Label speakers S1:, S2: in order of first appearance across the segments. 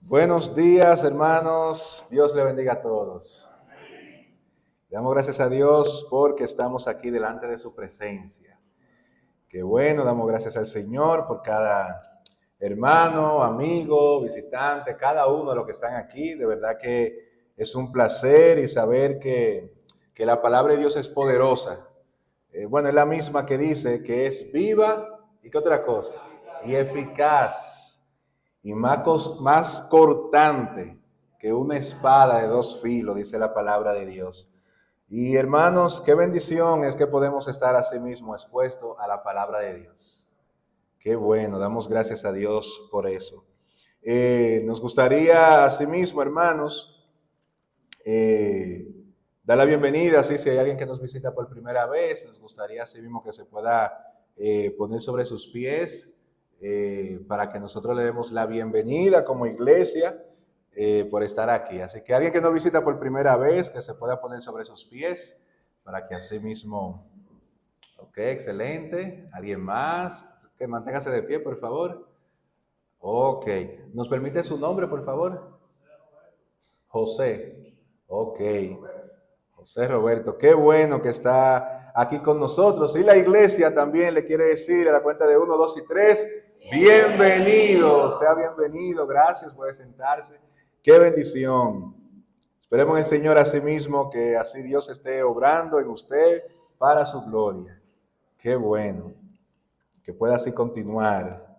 S1: Buenos días, hermanos. Dios le bendiga a todos. Le damos gracias a Dios porque estamos aquí delante de su presencia. Qué bueno, damos gracias al Señor por cada hermano, amigo, visitante, cada uno de los que están aquí. De verdad que es un placer y saber que la palabra de Dios es poderosa. Bueno, es la misma que dice que es viva y qué otra cosa, y eficaz y más cortante que una espada de dos filos, dice la palabra de Dios. Y hermanos, qué bendición es que podemos estar así mismo expuestos a la palabra de Dios. Qué bueno, damos gracias a Dios por eso. Nos gustaría asimismo, hermanos, eh, dar la bienvenida, así si hay alguien que nos visita por primera vez, nos gustaría así mismo que se pueda poner sobre sus pies para que nosotros le demos la bienvenida como iglesia por estar aquí. Así que alguien que nos visita por primera vez, que se pueda poner sobre sus pies para que así mismo, ok, excelente. ¿Alguien más? Que manténgase de pie, por favor. Ok, ¿nos permite su nombre, por favor? José. Ok. José Roberto, qué bueno que está aquí con nosotros. Y la iglesia también le quiere decir a la cuenta de 1, 2 y 3, bienvenido, sea bienvenido, gracias por sentarse. Qué bendición. Esperemos en el Señor asimismo que así Dios esté obrando en usted para su gloria. Qué bueno, que pueda así continuar.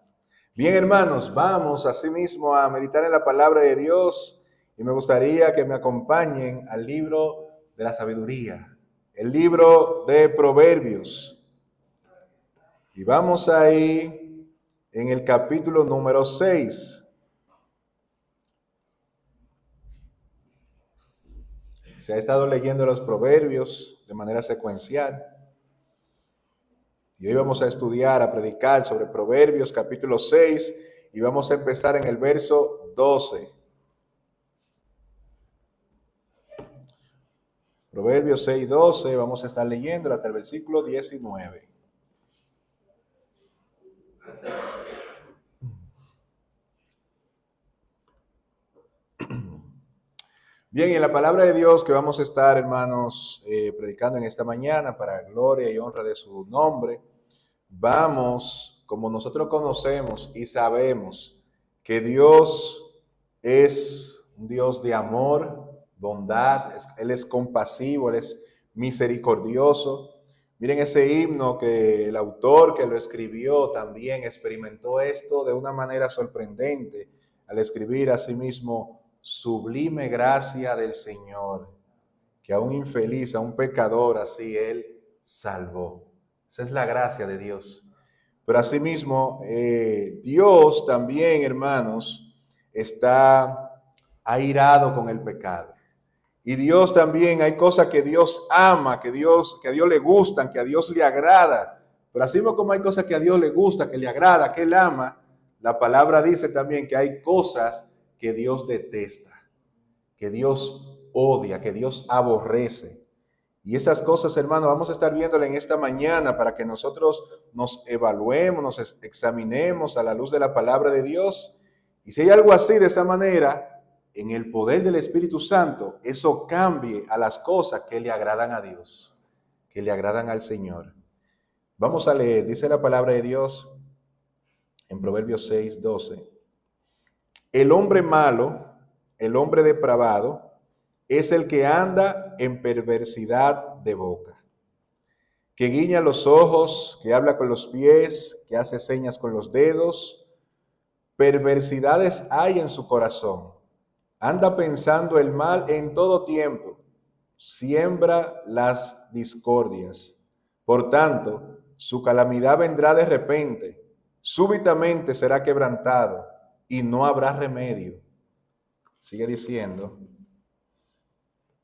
S1: Bien, hermanos, vamos asimismo a meditar en la palabra de Dios y me gustaría que me acompañen al libro de la sabiduría, el libro de Proverbios. Y vamos ahí en el capítulo número 6. Se ha estado leyendo los Proverbios de manera secuencial. Y hoy vamos a estudiar, a predicar sobre Proverbios capítulo 6 y vamos a empezar en el verso 12. Proverbios 6:12, vamos a estar leyendo hasta el versículo 19. Bien, y en la palabra de Dios que vamos a estar, hermanos, predicando en esta mañana para gloria y honra de su nombre, vamos, como nosotros conocemos y sabemos que Dios es un Dios de amor, bondad, Él es compasivo, Él es misericordioso. Miren ese himno que el autor que lo escribió también experimentó esto de una manera sorprendente al escribir a sí mismo, sublime gracia del Señor, que a un infeliz, a un pecador así Él salvó. Esa es la gracia de Dios. Pero asimismo, Dios también, hermanos, está airado con el pecado. Y Dios también, hay cosas que Dios ama, que a Dios le gustan, que a Dios le agrada. Pero así como hay cosas que a Dios le gusta, que le agrada, que Él ama, la palabra dice también que hay cosas que Dios detesta, que Dios odia, que Dios aborrece. Y esas cosas, hermanos, vamos a estar viéndola en esta mañana para que nosotros nos evaluemos, nos examinemos a la luz de la palabra de Dios. Y si hay algo así de esa manera, en el poder del Espíritu Santo, eso cambie a las cosas que le agradan a Dios, que le agradan al Señor. Vamos a leer, dice la palabra de Dios en Proverbios 6:12. El hombre malo, el hombre depravado, es el que anda en perversidad de boca, que guiña los ojos, que habla con los pies, que hace señas con los dedos. Perversidades hay en su corazón. Anda pensando el mal en todo tiempo. Siembra las discordias. Por tanto, su calamidad vendrá de repente. Súbitamente será quebrantado y no habrá remedio. Sigue diciendo.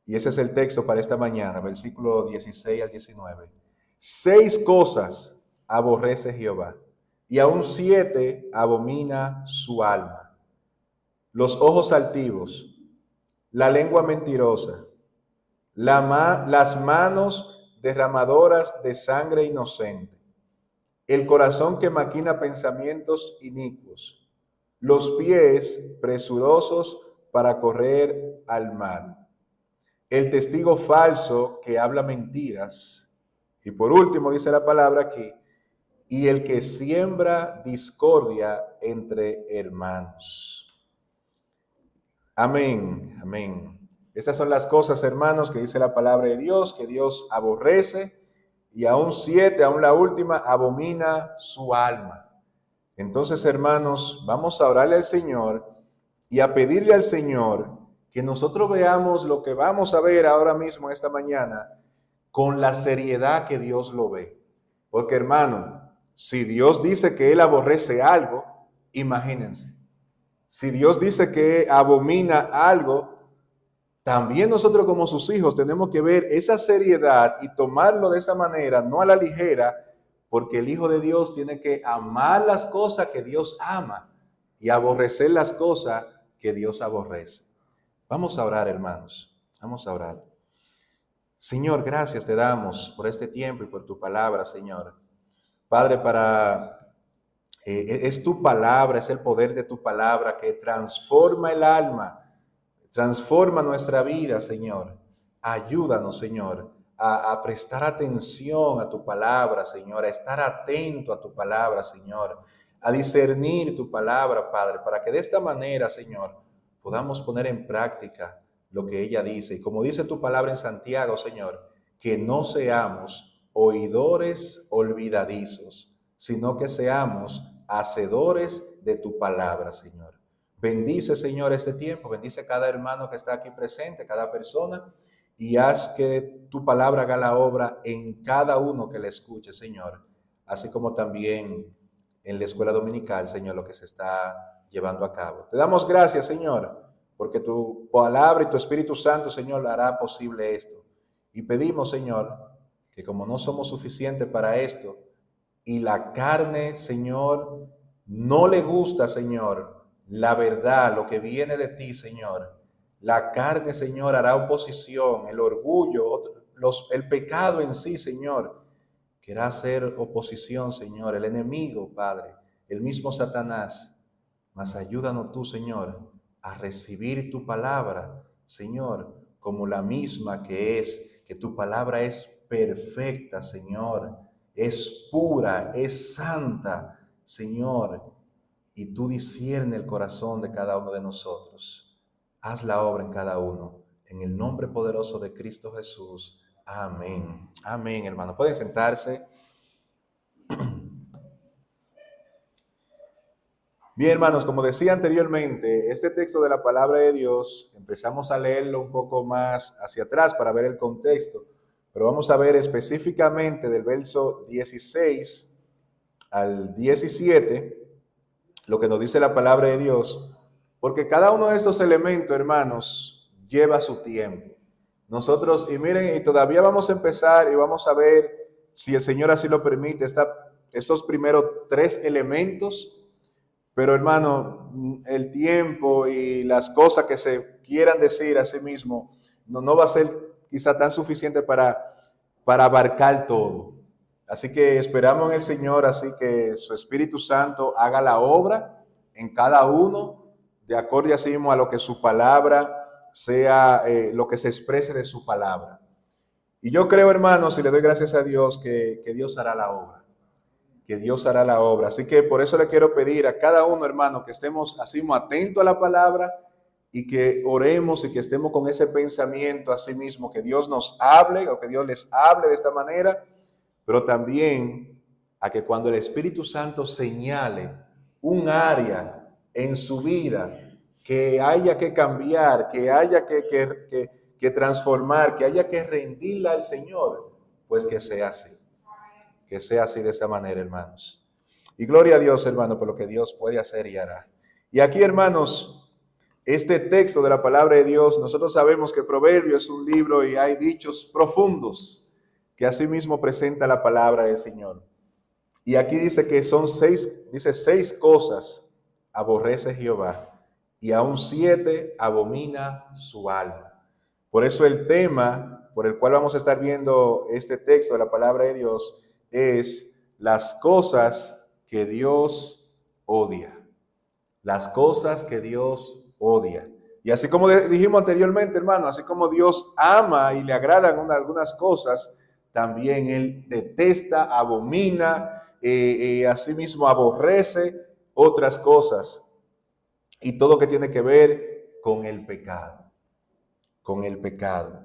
S1: Y ese es el texto para esta mañana, versículo 16 al 19. 6 cosas aborrece Jehová, y aún 7 abomina su alma: los ojos altivos, la lengua mentirosa, las manos derramadoras de sangre inocente, el corazón que maquina pensamientos inicuos, los pies presurosos para correr al mal, el testigo falso que habla mentiras, y por último dice la palabra aquí, y el que siembra discordia entre hermanos. Amén, amén. Estas son las cosas, hermanos, que dice la palabra de Dios, que Dios aborrece, y aún 7, aún la última, abomina su alma. Entonces, hermanos, vamos a orarle al Señor y a pedirle al Señor que nosotros veamos lo que vamos a ver ahora mismo esta mañana con la seriedad que Dios lo ve. Porque, hermano, si Dios dice que Él aborrece algo, imagínense. Si Dios dice que abomina algo, también nosotros como sus hijos tenemos que ver esa seriedad y tomarlo de esa manera, no a la ligera, porque el Hijo de Dios tiene que amar las cosas que Dios ama y aborrecer las cosas que Dios aborrece. Vamos a orar, hermanos. Vamos a orar. Señor, gracias te damos por este tiempo y por tu palabra, Señor. Padre, es tu palabra, es el poder de tu palabra que transforma el alma, transforma nuestra vida, Señor. Ayúdanos, Señor, a prestar atención a tu palabra, Señor, a estar atento a tu palabra, Señor, a discernir tu palabra, Padre, para que de esta manera, Señor, podamos poner en práctica lo que ella dice. Y como dice tu palabra en Santiago, Señor, que no seamos oidores olvidadizos, sino que seamos hacedores de tu palabra, Señor. Bendice, Señor, este tiempo, bendice cada hermano que está aquí presente, cada persona, y haz que tu palabra haga la obra en cada uno que la escuche, Señor, así como también en la escuela dominical, Señor, lo que se está llevando a cabo. Te damos gracias, Señor, porque tu palabra y tu Espíritu Santo, Señor, hará posible esto. Y pedimos, Señor, que como no somos suficientes para esto, y la carne, Señor, no le gusta, Señor, la verdad, lo que viene de ti, Señor. La carne, Señor, hará oposición, el orgullo, el pecado en sí, Señor, querrá hacer oposición, Señor, el enemigo, Padre, el mismo Satanás. Mas ayúdanos tú, Señor, a recibir tu palabra, Señor, como la misma que tu palabra es perfecta, Señor, es pura, es santa, Señor, y tú discierne el corazón de cada uno de nosotros. Haz la obra en cada uno, en el nombre poderoso de Cristo Jesús. Amén. Amén, hermano. Pueden sentarse. Bien, hermanos, como decía anteriormente, este texto de la palabra de Dios, empezamos a leerlo un poco más hacia atrás para ver el contexto, pero vamos a ver específicamente del verso 16 al 17 lo que nos dice la palabra de Dios, porque cada uno de estos elementos, hermanos, lleva su tiempo. Nosotros, y miren, y todavía vamos a empezar y vamos a ver, si el Señor así lo permite, estos primeros 3 elementos. Pero hermano, el tiempo y las cosas que se quieran decir a sí mismo no va a ser quizá tan suficiente para abarcar todo. Así que esperamos en el Señor, así que su Espíritu Santo haga la obra en cada uno, de acuerdo así mismo a lo que su palabra sea, lo que se exprese de su palabra. Y yo creo, hermanos, y le doy gracias a Dios, que Dios hará la obra. Que Dios hará la obra. Así que por eso le quiero pedir a cada uno, hermano, que estemos así atentos a la palabra y que oremos y que estemos con ese pensamiento así mismo, que Dios nos hable o que Dios les hable de esta manera, pero también a que cuando el Espíritu Santo señale un área en su vida que haya que cambiar, que haya que transformar, que haya que rendirla al Señor, pues que sea así. Que sea así de esta manera, hermanos. Y gloria a Dios, hermano, por lo que Dios puede hacer y hará. Y aquí, hermanos, este texto de la palabra de Dios, nosotros sabemos que Proverbio es un libro y hay dichos profundos que asimismo presenta la palabra del Señor. Y aquí dice que son 6 cosas aborrece Jehová y aún 7 abomina su alma. Por eso el tema por el cual vamos a estar viendo este texto de la palabra de Dios es las cosas que Dios odia. las cosas que Dios odia. Y así como dijimos anteriormente, hermano, así como Dios ama y le agradan algunas cosas, también Él detesta, abomina, asimismo aborrece otras cosas. Y todo que tiene que ver con el pecado, con el pecado.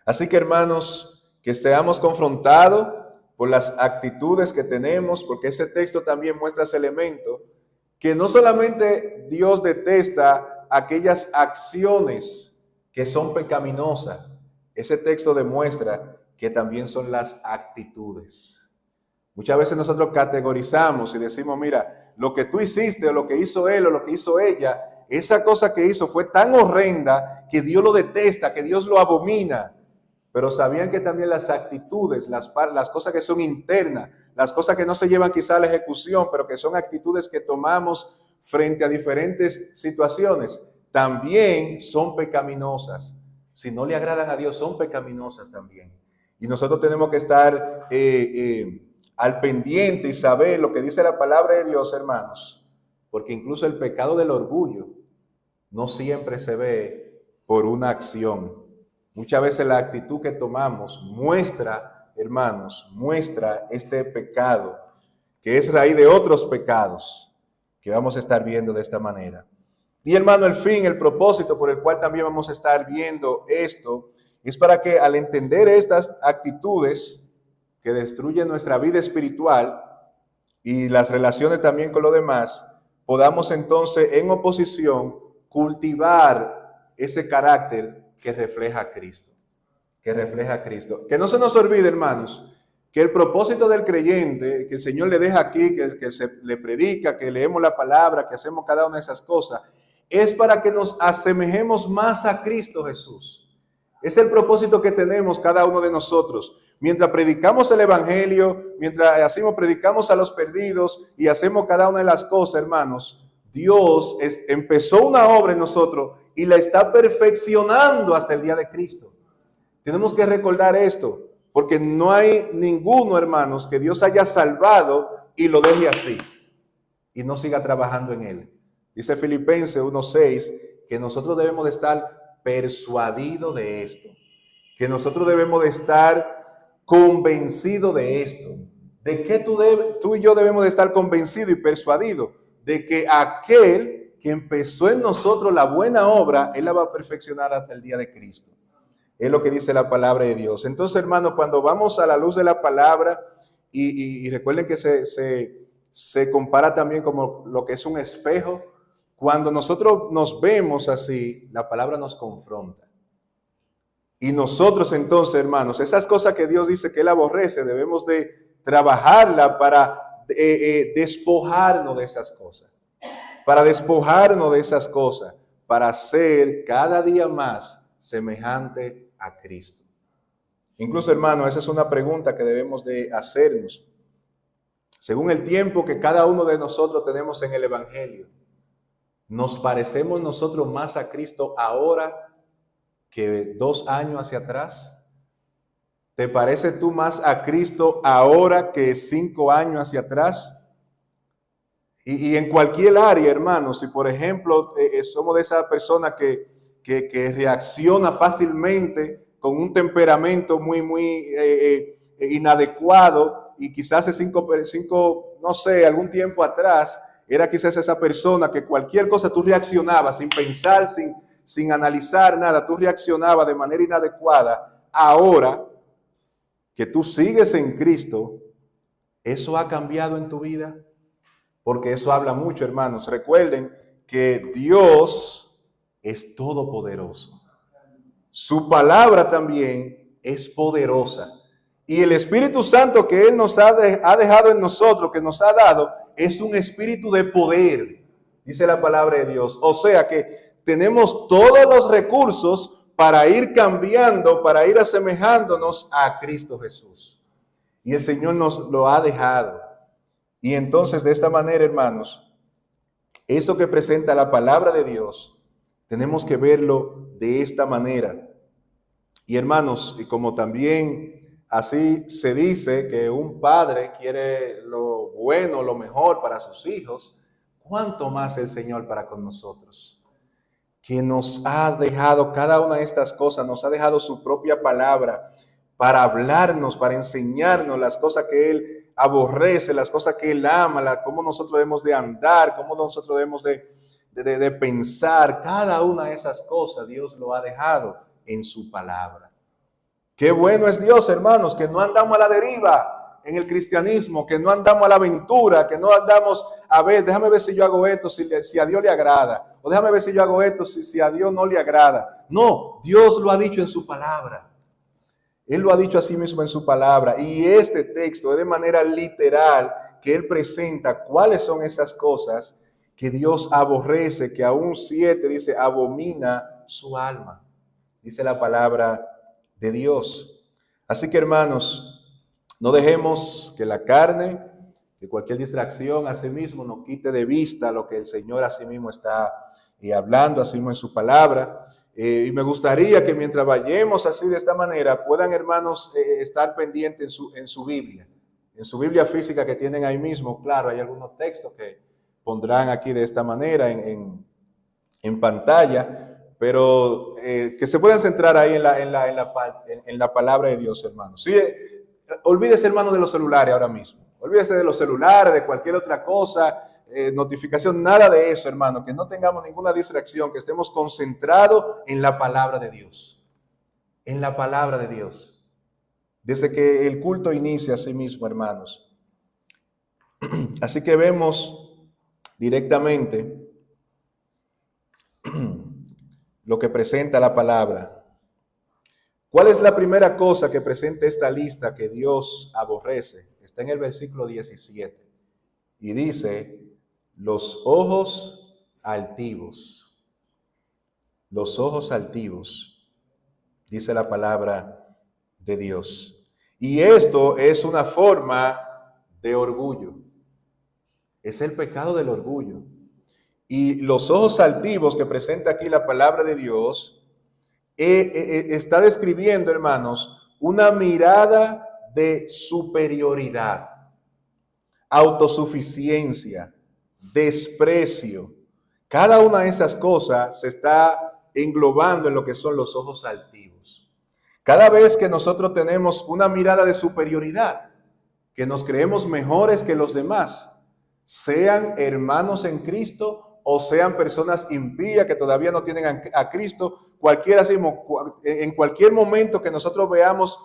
S1: Así que, hermanos, que seamos confrontados por las actitudes que tenemos, porque ese texto también muestra ese elemento, que no solamente Dios detesta aquellas acciones que son pecaminosas, ese texto demuestra que también son las actitudes. Muchas veces nosotros categorizamos y decimos, mira, lo que tú hiciste o lo que hizo él o lo que hizo ella, esa cosa que hizo fue tan horrenda que Dios lo detesta, que Dios lo abomina. Pero sabían que también las actitudes, las cosas que son internas, las cosas que no se llevan quizá a la ejecución, pero que son actitudes que tomamos frente a diferentes situaciones, también son pecaminosas. Si no le agradan a Dios, son pecaminosas también. Y nosotros tenemos que estar al pendiente y saber lo que dice la palabra de Dios, hermanos, porque incluso el pecado del orgullo no siempre se ve por una acción. Muchas veces la actitud que tomamos muestra, hermanos, muestra este pecado, que es raíz de otros pecados, que vamos a estar viendo de esta manera. Y hermano, el fin, el propósito por el cual también vamos a estar viendo esto, es para que al entender estas actitudes que destruyen nuestra vida espiritual y las relaciones también con lo demás, podamos entonces en oposición cultivar ese carácter que refleja a Cristo, que refleja a Cristo. Que no se nos olvide, hermanos, que el propósito del creyente, que el Señor le deja aquí, que se le predica, que leemos la palabra, que hacemos cada una de esas cosas, es para que nos asemejemos más a Cristo Jesús. Es el propósito que tenemos cada uno de nosotros. Mientras predicamos el Evangelio, mientras predicamos a los perdidos y hacemos cada una de las cosas, hermanos, Dios empezó una obra en nosotros y la está perfeccionando hasta el día de Cristo. Tenemos que recordar esto, porque no hay ninguno, hermanos, que Dios haya salvado y lo deje así y no siga trabajando en él. Dice Filipenses 1:6 que nosotros debemos de estar persuadidos de esto, que nosotros debemos de estar convencidos de esto. ¿De qué tú y yo debemos de estar convencidos y persuadidos? De que aquel que empezó en nosotros la buena obra, Él la va a perfeccionar hasta el día de Cristo. Es lo que dice la palabra de Dios. Entonces, hermano, cuando vamos a la luz de la palabra, y recuerden que se compara también como lo que es un espejo, cuando nosotros nos vemos así, la palabra nos confronta. Y nosotros entonces, hermanos, esas cosas que Dios dice que Él aborrece, debemos de trabajarla para despojarnos de esas cosas. Para despojarnos de esas cosas, para ser cada día más semejante a Cristo. Incluso, hermano, esa es una pregunta que debemos de hacernos. Según el tiempo que cada uno de nosotros tenemos en el Evangelio, ¿nos parecemos nosotros más a Cristo ahora que 2 años hacia atrás? ¿Te pareces tú más a Cristo ahora que 5 años hacia atrás? Y en cualquier área, hermano, si por ejemplo somos de esa persona que reacciona fácilmente con un temperamento muy inadecuado, y quizás hace no sé, algún tiempo atrás, era quizás esa persona que cualquier cosa tú reaccionabas sin pensar, sin analizar nada, tú reaccionabas de manera inadecuada. Ahora que tú sigues en Cristo, ¿eso ha cambiado en tu vida? Porque eso habla mucho, hermanos. Recuerden que Dios es todopoderoso. Su palabra también es poderosa. Y el Espíritu Santo que Él nos ha dejado en nosotros, que nos ha dado, es un espíritu de poder, dice la palabra de Dios. O sea que tenemos todos los recursos para ir cambiando, para ir asemejándonos a Cristo Jesús. Y el Señor nos lo ha dejado. Y entonces, de esta manera, hermanos, eso que presenta la palabra de Dios, tenemos que verlo de esta manera. Y hermanos, y como también así se dice que un padre quiere lo bueno, lo mejor para sus hijos, ¿cuánto más el Señor para con nosotros? Que nos ha dejado cada una de estas cosas, nos ha dejado su propia palabra para hablarnos, para enseñarnos las cosas que Él aborrece, las cosas que Él ama, cómo nosotros debemos de andar, cómo nosotros debemos de pensar. Cada una de esas cosas Dios lo ha dejado en su palabra. Qué bueno es Dios, hermanos, que no andamos a la deriva en el cristianismo, que no andamos a la aventura, que no andamos a ver, déjame ver si yo hago esto, si a Dios le agrada, o déjame ver si yo hago esto, si a Dios no le agrada. No, Dios lo ha dicho en su palabra. Él lo ha dicho a sí mismo en su palabra. Y este texto es de manera literal que Él presenta cuáles son esas cosas que Dios aborrece, que aún 7 dice, abomina su alma. Dice la palabra de Dios. Así que, hermanos, no dejemos que la carne, que cualquier distracción a sí mismo nos quite de vista lo que el Señor a sí mismo está hablando, a sí mismo en su palabra. Y me gustaría que mientras vayamos así de esta manera, puedan, hermanos, estar pendientes en su Biblia física que tienen ahí mismo. Claro, hay algunos textos que pondrán aquí de esta manera en pantalla, pero que se puedan centrar ahí en la palabra de Dios, hermanos. Sí, olvídese, hermano, de los celulares ahora mismo. Olvídese de los celulares, de cualquier otra cosa, notificación, nada de eso, hermano. Que no tengamos ninguna distracción, que estemos concentrados en la palabra de Dios. En la palabra de Dios. Desde que el culto inicia a sí mismo, hermanos. Así que vemos directamente lo que presenta la palabra. ¿Cuál es la primera cosa que presenta esta lista que Dios aborrece? Está en el versículo 17 y dice, los ojos altivos. Los ojos altivos, dice la palabra de Dios. Y esto es una forma de orgullo. Es el pecado del orgullo. Y los ojos altivos que presenta aquí la palabra de Dios está describiendo, hermanos, una mirada de superioridad, autosuficiencia, desprecio. Cada una de esas cosas se está englobando en lo que son los ojos altivos. Cada vez que nosotros tenemos una mirada de superioridad, que nos creemos mejores que los demás, sean hermanos en Cristo o sean personas impías que todavía no tienen a Cristo, en cualquier momento que nosotros veamos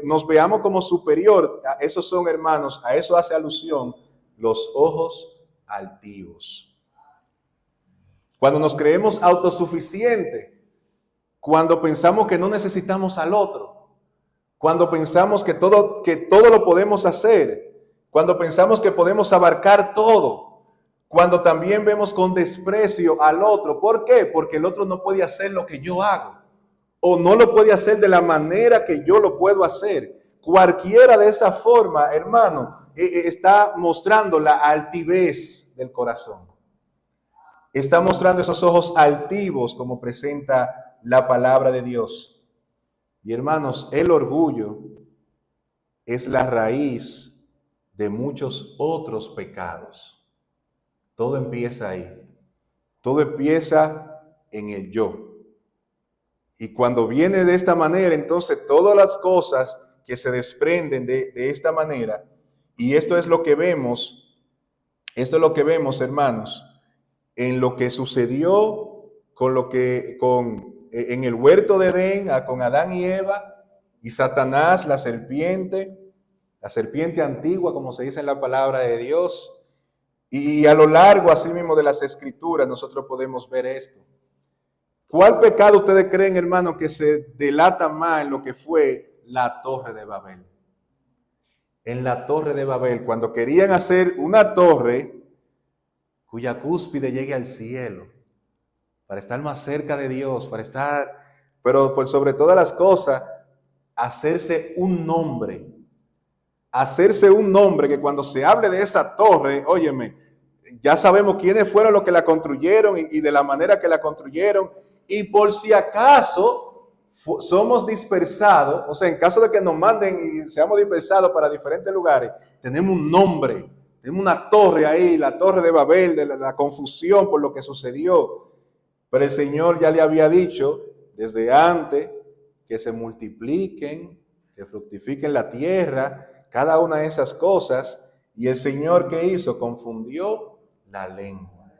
S1: nos veamos como superior, a esos son, hermanos, a eso hace alusión los ojos altivos. Cuando nos creemos autosuficientes, cuando pensamos que no necesitamos al otro, cuando pensamos que todo lo podemos hacer, cuando pensamos que podemos abarcar todo, cuando también vemos con desprecio al otro. ¿Por qué? Porque el otro no puede hacer lo que yo hago, o no lo puede hacer de la manera que yo lo puedo hacer. Cualquiera de esa forma, hermano, está mostrando la altivez del corazón. Está mostrando esos ojos altivos como presenta la palabra de Dios. Y hermanos, el orgullo es la raíz de muchos otros pecados. Todo empieza ahí. Todo empieza en el yo. Y cuando viene de esta manera, entonces todas las cosas que se desprenden de esta manera, y esto es lo que vemos, hermanos, en lo que sucedió en el huerto de Edén, con Adán y Eva, y Satanás, la serpiente antigua, como se dice en la palabra de Dios. Y a lo largo, así mismo, de las Escrituras, nosotros podemos ver esto. ¿Cuál pecado ustedes creen, hermano, que se delata más en lo que fue la Torre de Babel? En la Torre de Babel, cuando querían hacer una torre cuya cúspide llegue al cielo, para estar más cerca de Dios, pero por sobre todas las cosas, hacerse un nombre que cuando se hable de esa torre, óyeme, ya sabemos quiénes fueron los que la construyeron y de la manera que la construyeron. Y por si acaso somos dispersados, o sea, en caso de que nos manden y seamos dispersados para diferentes lugares, tenemos un nombre Tenemos una torre ahí, la torre de Babel, de la confusión por lo que sucedió. Pero el Señor ya le había dicho desde antes que se multipliquen, que fructifiquen la tierra, cada una de esas cosas. Y el Señor, ¿qué hizo? Confundió la lengua.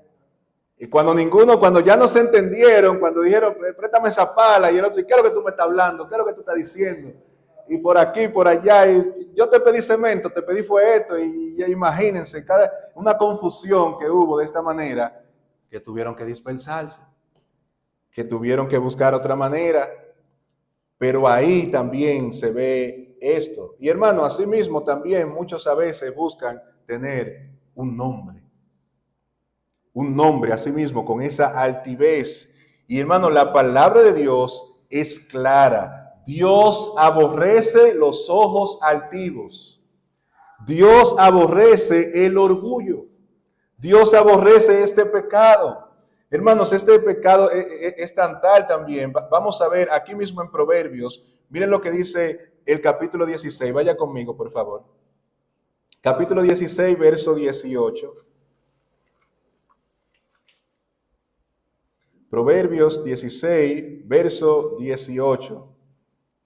S1: Y cuando ya no se entendieron, cuando dijeron, préstame esa pala, y el otro, ¿y qué es lo que tú me estás hablando? ¿Qué es lo que tú estás diciendo? Y por aquí, por allá, y yo te pedí cemento, te pedí fue esto, y imagínense, una confusión que hubo de esta manera, que tuvieron que dispersarse, que tuvieron que buscar otra manera, pero ahí también se ve esto. Y hermano, asimismo también muchos a veces buscan tener un nombre así mismo, con esa altivez. Y hermano, la palabra de Dios es clara. Dios aborrece los ojos altivos. Dios aborrece el orgullo. Dios aborrece este pecado. Hermanos, este pecado es tan tal también. Vamos a ver aquí mismo en Proverbios. Miren lo que dice el capítulo 16. Vaya conmigo, por favor. Capítulo 16, verso 18. Proverbios 16, verso 18.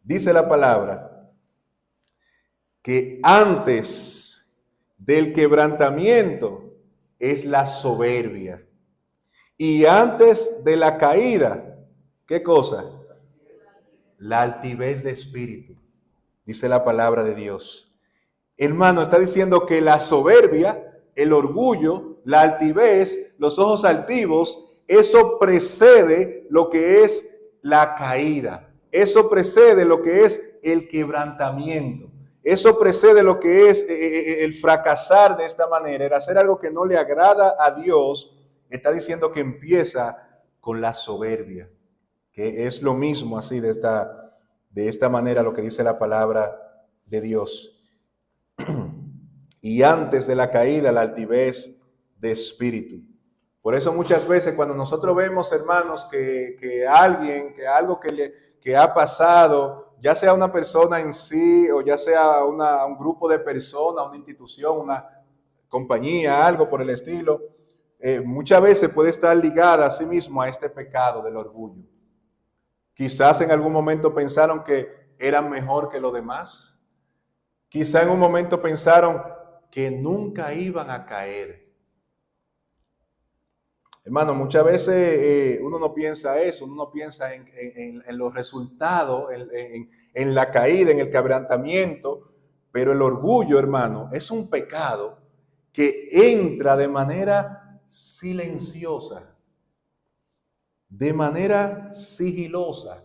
S1: Dice la palabra que antes del quebrantamiento es la soberbia. Y antes de la caída, ¿qué cosa? La altivez de espíritu, dice la palabra de Dios. Hermano, está diciendo que la soberbia, el orgullo, la altivez, los ojos altivos, eso precede lo que es la caída. Eso precede lo que es el quebrantamiento. Eso precede lo que es el fracasar de esta manera, el hacer algo que no le agrada a Dios. Está diciendo que empieza con la soberbia, que es lo mismo así de esta manera lo que dice la palabra de Dios. Y antes de la caída, la altivez de espíritu. Por eso muchas veces cuando nosotros vemos, hermanos, que algo que ha pasado, ya sea una persona en sí o ya sea un grupo de personas, una institución, una compañía, algo por el estilo, muchas veces puede estar ligada a sí mismo a este pecado del orgullo. Quizás en algún momento pensaron que eran mejor que los demás. Quizás en un momento pensaron que nunca iban a caer. Hermano, muchas veces uno no piensa eso, uno no piensa en los resultados, en la caída, en el quebrantamiento, pero el orgullo, hermano, es un pecado que entra de manera silenciosa, de manera sigilosa,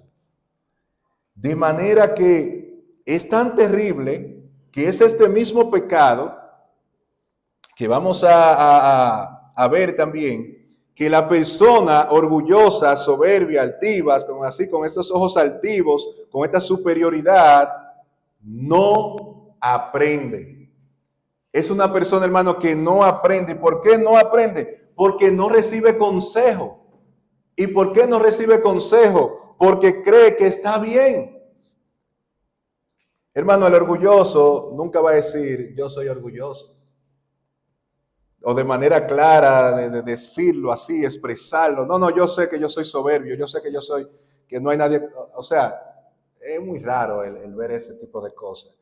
S1: de manera que es tan terrible que es este mismo pecado que vamos a ver también, que la persona orgullosa, soberbia, altiva, con estos ojos altivos, con esta superioridad, no aprende. Es una persona, hermano, que no aprende. ¿Por qué no aprende? Porque no recibe consejo. ¿Y por qué no recibe consejo? Porque cree que está bien. Hermano, el orgulloso nunca va a decir, yo soy orgulloso. O de manera clara de decirlo así, expresarlo. No, yo sé que yo soy soberbio, yo sé que no hay nadie. O sea, es muy raro el ver ese tipo de cosas.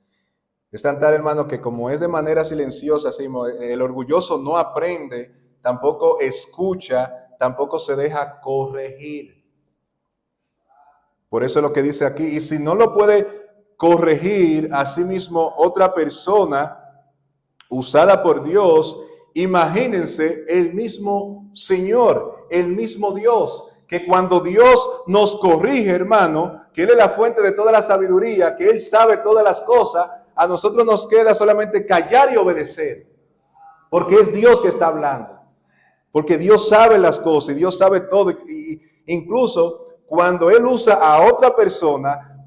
S1: Es tan tal, hermano, que como es de manera silenciosa, así, el orgulloso no aprende, tampoco escucha, tampoco se deja corregir. Por eso es lo que dice aquí. Y si no lo puede corregir a sí mismo otra persona usada por Dios, imagínense el mismo Señor, el mismo Dios, que cuando Dios nos corrige, hermano, que Él es la fuente de toda la sabiduría, que Él sabe todas las cosas, a nosotros nos queda solamente callar y obedecer, porque es Dios que está hablando, porque Dios sabe las cosas y Dios sabe todo, y incluso cuando Él usa a otra persona,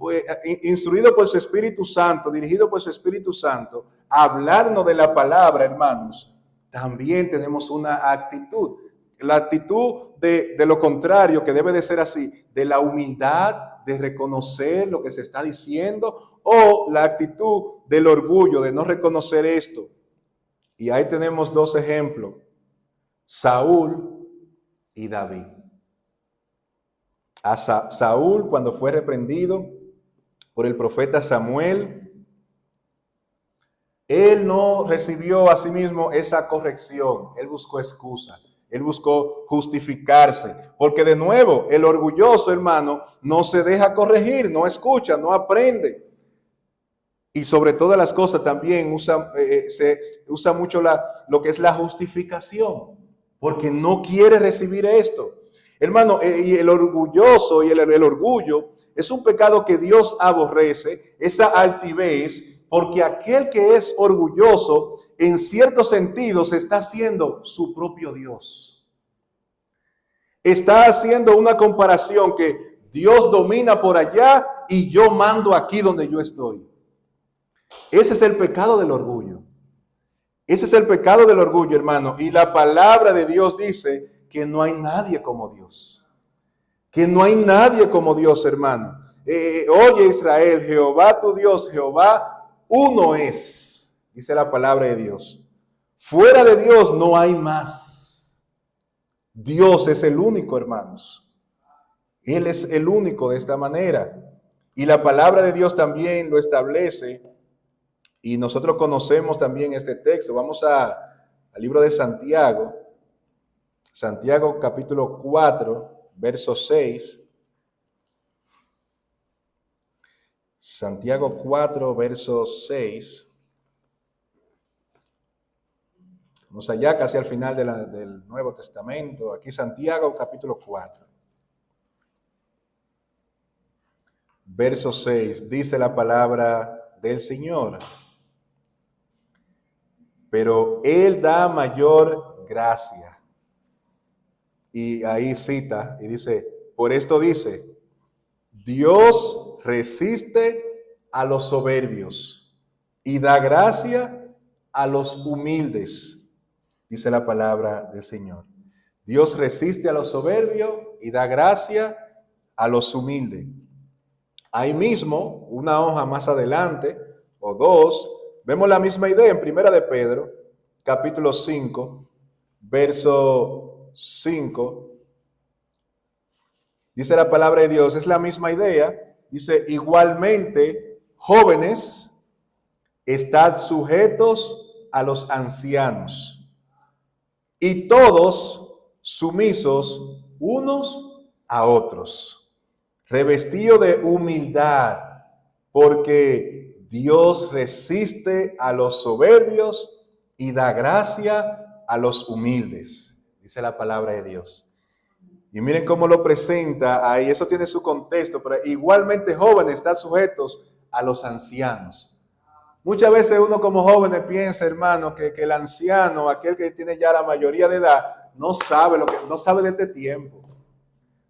S1: instruido por su Espíritu Santo, dirigido por su Espíritu Santo, a hablarnos de la palabra, hermanos, también tenemos una actitud. La actitud de lo contrario, que debe de ser así, de la humildad, de reconocer lo que se está diciendo, o la actitud del orgullo, de no reconocer esto. Y ahí tenemos dos ejemplos, Saúl y David. A Saúl, cuando fue reprendido por el profeta Samuel, él no recibió a sí mismo esa corrección, él buscó excusa, él buscó justificarse, porque de nuevo, el orgulloso, hermano, no se deja corregir, no escucha, no aprende. Y sobre todas las cosas también se usa mucho lo que es la justificación, porque no quiere recibir esto. Hermano, y el orgulloso y el orgullo es un pecado que Dios aborrece, esa altivez, porque aquel que es orgulloso, en ciertos sentidos, está haciendo su propio Dios. Está haciendo una comparación que Dios domina por allá y yo mando aquí donde yo estoy. Ese es el pecado del orgullo. Ese es el pecado del orgullo, hermano. Y la palabra de Dios dice que no hay nadie como Dios. Que no hay nadie como Dios, hermano. Oye Israel, Jehová tu Dios, Jehová uno es, dice la palabra de Dios. Fuera de Dios no hay más. Dios es el único, hermanos. Él es el único de esta manera. Y la palabra de Dios también lo establece. Y nosotros conocemos también este texto. Vamos al libro de Santiago. Santiago capítulo 4, verso 6. Santiago 4, verso 6. Vamos allá casi al final del Nuevo Testamento. Aquí Santiago capítulo 4. Verso 6. Dice la palabra del Señor. Pero Él da mayor gracia. Y ahí cita y dice, por esto dice, Dios resiste a los soberbios y da gracia a los humildes, dice la palabra del Señor. Dios resiste a los soberbios y da gracia a los humildes. Ahí mismo, una hoja más adelante, o dos, vemos la misma idea en Primera de Pedro, capítulo 5, verso 5. Dice la palabra de Dios, es la misma idea. Dice, igualmente, jóvenes, estad sujetos a los ancianos, y todos sumisos unos a otros, revestidos de humildad, porque Dios resiste a los soberbios y da gracia a los humildes, dice la palabra de Dios. Y miren cómo lo presenta ahí, eso tiene su contexto, pero igualmente jóvenes están sujetos a los ancianos. Muchas veces uno como jóvenes piensa, hermano, que el anciano, aquel que tiene ya la mayoría de edad, no sabe de este tiempo.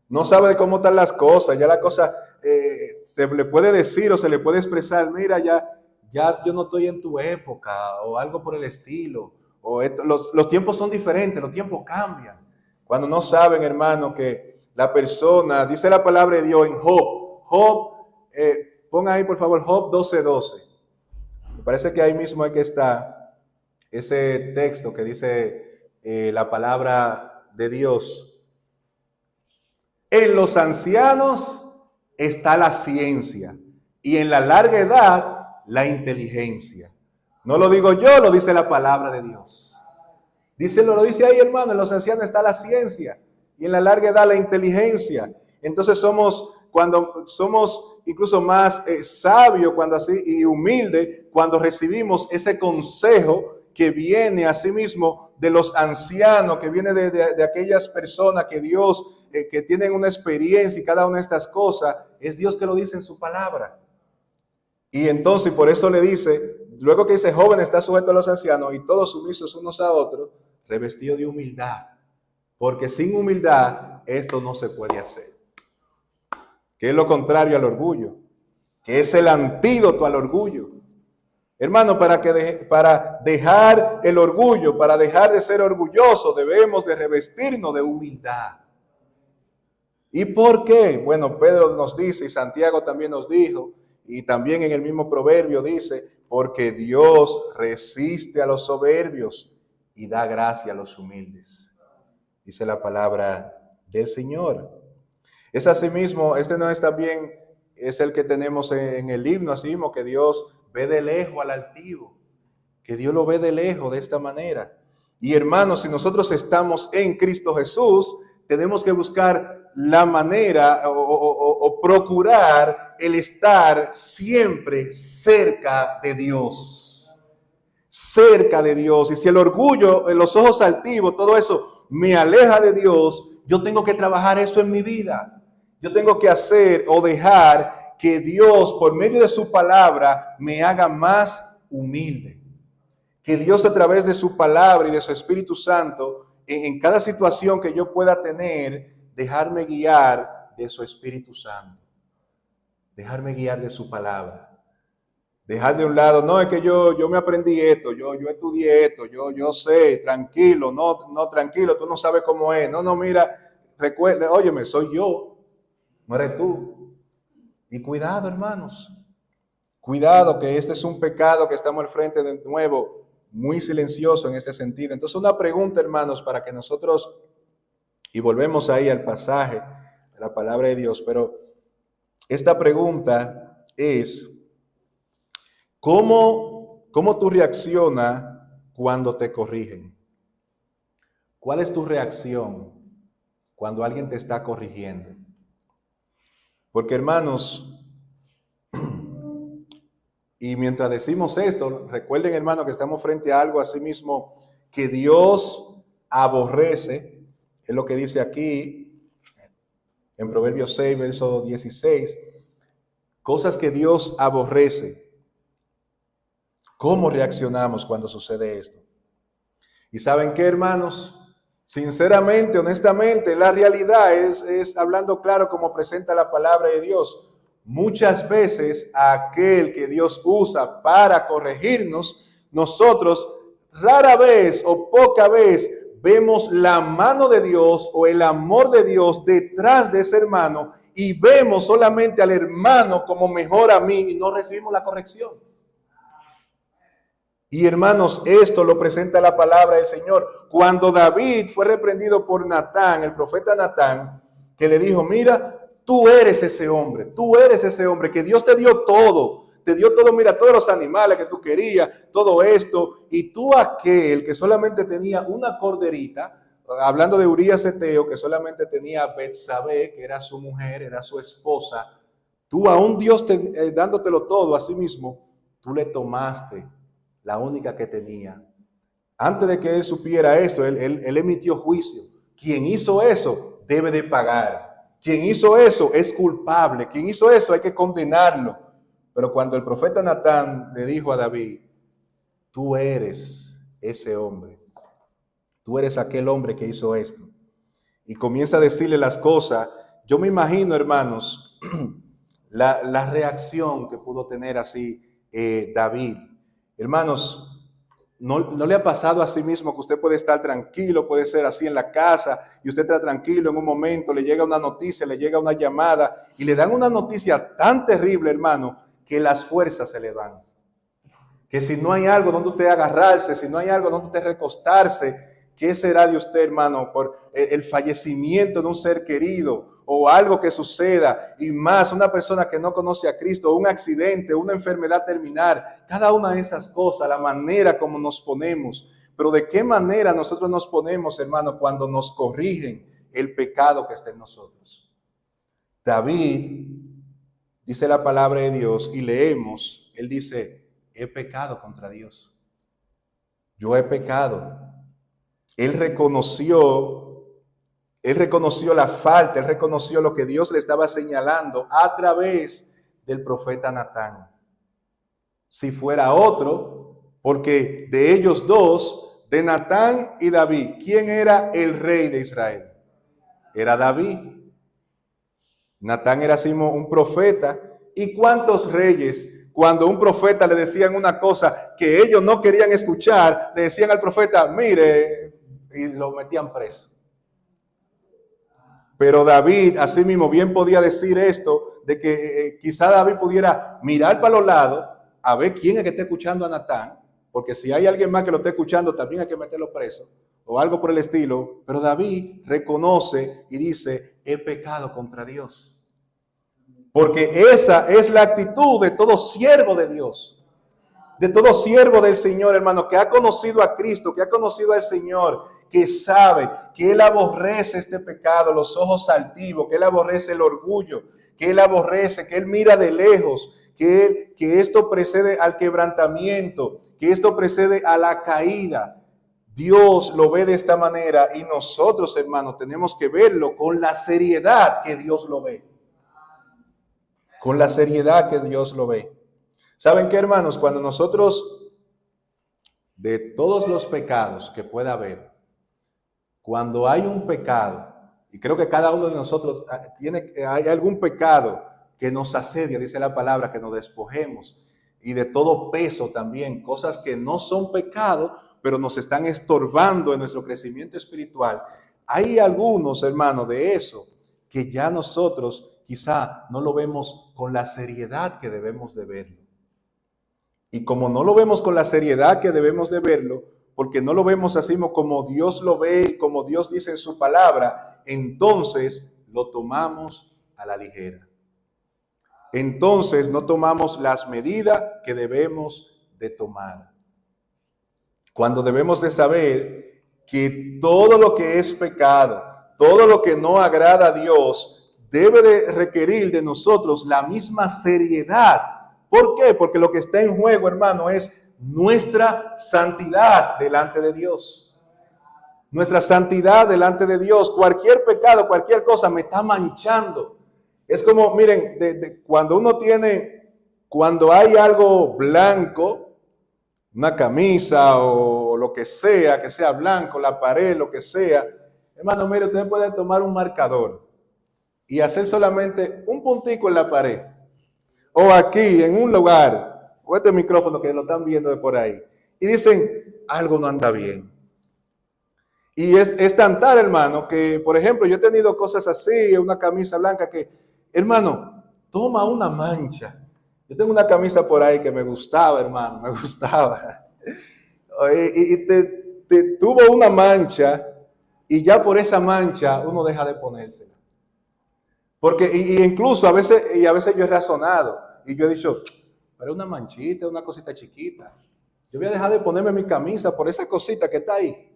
S1: No sabe de cómo están las cosas, ya la cosa se le puede decir o se le puede expresar, mira, ya yo no estoy en tu época o algo por el estilo, o los tiempos son diferentes, los tiempos cambian. Cuando no saben, hermano, que la persona, dice la palabra de Dios en Job, ponga ahí por favor Job 12:12. Me parece que ahí mismo hay que estar ese texto que dice la palabra de Dios. En los ancianos está la ciencia y en la larga edad la inteligencia. No lo digo yo, lo dice la palabra de Dios. Lo dice ahí, hermano, en los ancianos está la ciencia y en la larga edad la inteligencia. Entonces cuando somos incluso más sabios cuando así y humildes cuando recibimos ese consejo que viene a sí mismo de los ancianos, que viene de aquellas personas que Dios que tienen una experiencia y cada una de estas cosas, es Dios que lo dice en su palabra. Y entonces por eso le dice, luego que dice joven está sujeto a los ancianos y todos sumisos unos a otros, revestido de humildad, porque sin humildad esto no se puede hacer. Que es lo contrario al orgullo, que es el antídoto al orgullo. Hermano, para dejar el orgullo, para dejar de ser orgulloso, debemos de revestirnos de humildad. ¿Y por qué? Bueno, Pedro nos dice y Santiago también nos dijo, y también en el mismo proverbio dice, porque Dios resiste a los soberbios y da gracia a los humildes. Dice la palabra del Señor. Es asimismo, este no es también, es el que tenemos en el himno, así mismo, que Dios ve de lejos al altivo, que Dios lo ve de lejos de esta manera. Y hermanos, si nosotros estamos en Cristo Jesús, tenemos que buscar la manera o procurar el estar siempre cerca de Dios. Cerca de Dios. Y si el orgullo, los ojos altivos, todo eso me aleja de Dios, yo tengo que trabajar eso en mi vida. Yo tengo que hacer o dejar que Dios, por medio de su palabra, me haga más humilde. Que Dios, a través de su palabra y de su Espíritu Santo, en cada situación que yo pueda tener, dejarme guiar de su Espíritu Santo. Dejarme guiar de su palabra. Dejar de un lado, no, es que yo me aprendí esto, yo estudié esto, yo sé, tranquilo, no, tranquilo, tú no sabes cómo es. No, mira, recuerda, óyeme, soy yo, no eres tú. Y cuidado, hermanos. Cuidado, que este es un pecado que estamos al frente de nuevo, muy silencioso en este sentido. Entonces, una pregunta, hermanos, para que nosotros, y volvemos ahí al pasaje de la palabra de Dios, pero esta pregunta es, ¿cómo tú reaccionas cuando te corrigen? ¿Cuál es tu reacción cuando alguien te está corrigiendo? Porque, hermanos, y mientras decimos esto, recuerden, hermanos, que estamos frente a algo así mismo que Dios aborrece. Es lo que dice aquí en Proverbios 6, verso 16. Cosas que Dios aborrece. ¿Cómo reaccionamos cuando sucede esto? ¿Y saben qué, hermanos? Sinceramente, honestamente, la realidad es hablando claro como presenta la palabra de Dios. Muchas veces aquel que Dios usa para corregirnos, nosotros rara vez o poca vez vemos la mano de Dios o el amor de Dios detrás de ese hermano y vemos solamente al hermano como mejor a mí y no recibimos la corrección. Y hermanos, esto lo presenta la palabra del Señor. Cuando David fue reprendido por Natán, el profeta Natán, que le dijo, mira, tú eres ese hombre, que Dios te dio todo, mira, todos los animales que tú querías, todo esto, y tú aquel que solamente tenía una corderita, hablando de Urías Eteo, que solamente tenía a Betsabé, que era su mujer, era su esposa, tú a un Dios dándotelo todo a sí mismo, tú le tomaste la única que tenía. Antes de que él supiera eso, él emitió juicio. Quien hizo eso debe de pagar. Quien hizo eso es culpable. Quien hizo eso hay que condenarlo. Pero cuando el profeta Natán le dijo a David, tú eres ese hombre. Tú eres aquel hombre que hizo esto. Y comienza a decirle las cosas. Yo me imagino, hermanos, la reacción que pudo tener así David. Hermanos, ¿no le ha pasado a sí mismo que usted puede estar tranquilo, puede ser así en la casa y usted está tranquilo en un momento, le llega una noticia, le llega una llamada y le dan una noticia tan terrible, hermano, que las fuerzas se le van? Que si no hay algo donde usted agarrarse, si no hay algo donde usted recostarse, ¿qué será de usted, hermano, por el fallecimiento de un ser querido o algo que suceda? Y más, una persona que no conoce a Cristo, un accidente, una enfermedad terminal, cada una de esas cosas, la manera como nos ponemos. Pero ¿de qué manera nosotros nos ponemos, hermano, cuando nos corrigen el pecado que está en nosotros? David, dice la palabra de Dios, y leemos, él dice, he pecado contra Dios. Yo he pecado. Él reconoció la falta, él reconoció lo que Dios le estaba señalando a través del profeta Natán. Si fuera otro, porque de ellos dos, de Natán y David, ¿quién era el rey de Israel? Era David. Natán era así un profeta. ¿Y cuántos reyes, cuando un profeta le decían una cosa que ellos no querían escuchar, le decían al profeta, mire, y lo metían preso? Pero David, así mismo, bien podía decir esto, de que quizá David pudiera mirar para los lados a ver quién es que está escuchando a Natán, porque si hay alguien más que lo está escuchando, también hay que meterlo preso, o algo por el estilo. Pero David reconoce y dice, he pecado contra Dios. Porque esa es la actitud de todo siervo de Dios, de todo siervo del Señor, hermano, que ha conocido a Cristo, que ha conocido al Señor, que sabe que Él aborrece este pecado, los ojos altivos, que Él aborrece el orgullo, que Él aborrece, que Él mira de lejos, que esto precede al quebrantamiento, que esto precede a la caída. Dios lo ve de esta manera y nosotros, hermanos, tenemos que verlo con la seriedad que Dios lo ve. Con la seriedad que Dios lo ve. ¿Saben qué, hermanos? Cuando nosotros, de todos los pecados que pueda haber, cuando hay un pecado, y creo que cada uno de nosotros hay algún pecado que nos asedia, dice la palabra, que nos despojemos, y de todo peso también, cosas que no son pecado, pero nos están estorbando en nuestro crecimiento espiritual. Hay algunos, hermanos, de eso, que ya nosotros quizá no lo vemos con la seriedad que debemos de verlo. Y como no lo vemos con la seriedad que debemos de verlo, porque no lo vemos así como Dios lo ve y como Dios dice en su palabra, entonces lo tomamos a la ligera. Entonces no tomamos las medidas que debemos de tomar. Cuando debemos de saber que todo lo que es pecado, todo lo que no agrada a Dios, debe de requerir de nosotros la misma seriedad. ¿Por qué? Porque lo que está en juego, hermano, es nuestra santidad delante de Dios. Nuestra santidad delante de Dios. Cualquier pecado, cualquier cosa me está manchando. Es como, miren, cuando hay algo blanco, una camisa o lo que sea blanco, la pared, lo que sea, hermano, mire, usted puede tomar un marcador y hacer solamente un puntico en la pared, o aquí, en un lugar, o este micrófono que lo están viendo de por ahí, y dicen, algo no anda bien. Y es tan tal, hermano, que, por ejemplo, yo he tenido cosas así, una camisa blanca que, hermano, toma una mancha. Yo tengo una camisa por ahí que me gustaba, hermano, me gustaba. Y tuvo una mancha y ya por esa mancha uno deja de ponérsela. Porque y incluso a veces yo he razonado y yo he dicho, pero una manchita, una cosita chiquita. Yo voy a dejar de ponerme mi camisa por esa cosita que está ahí.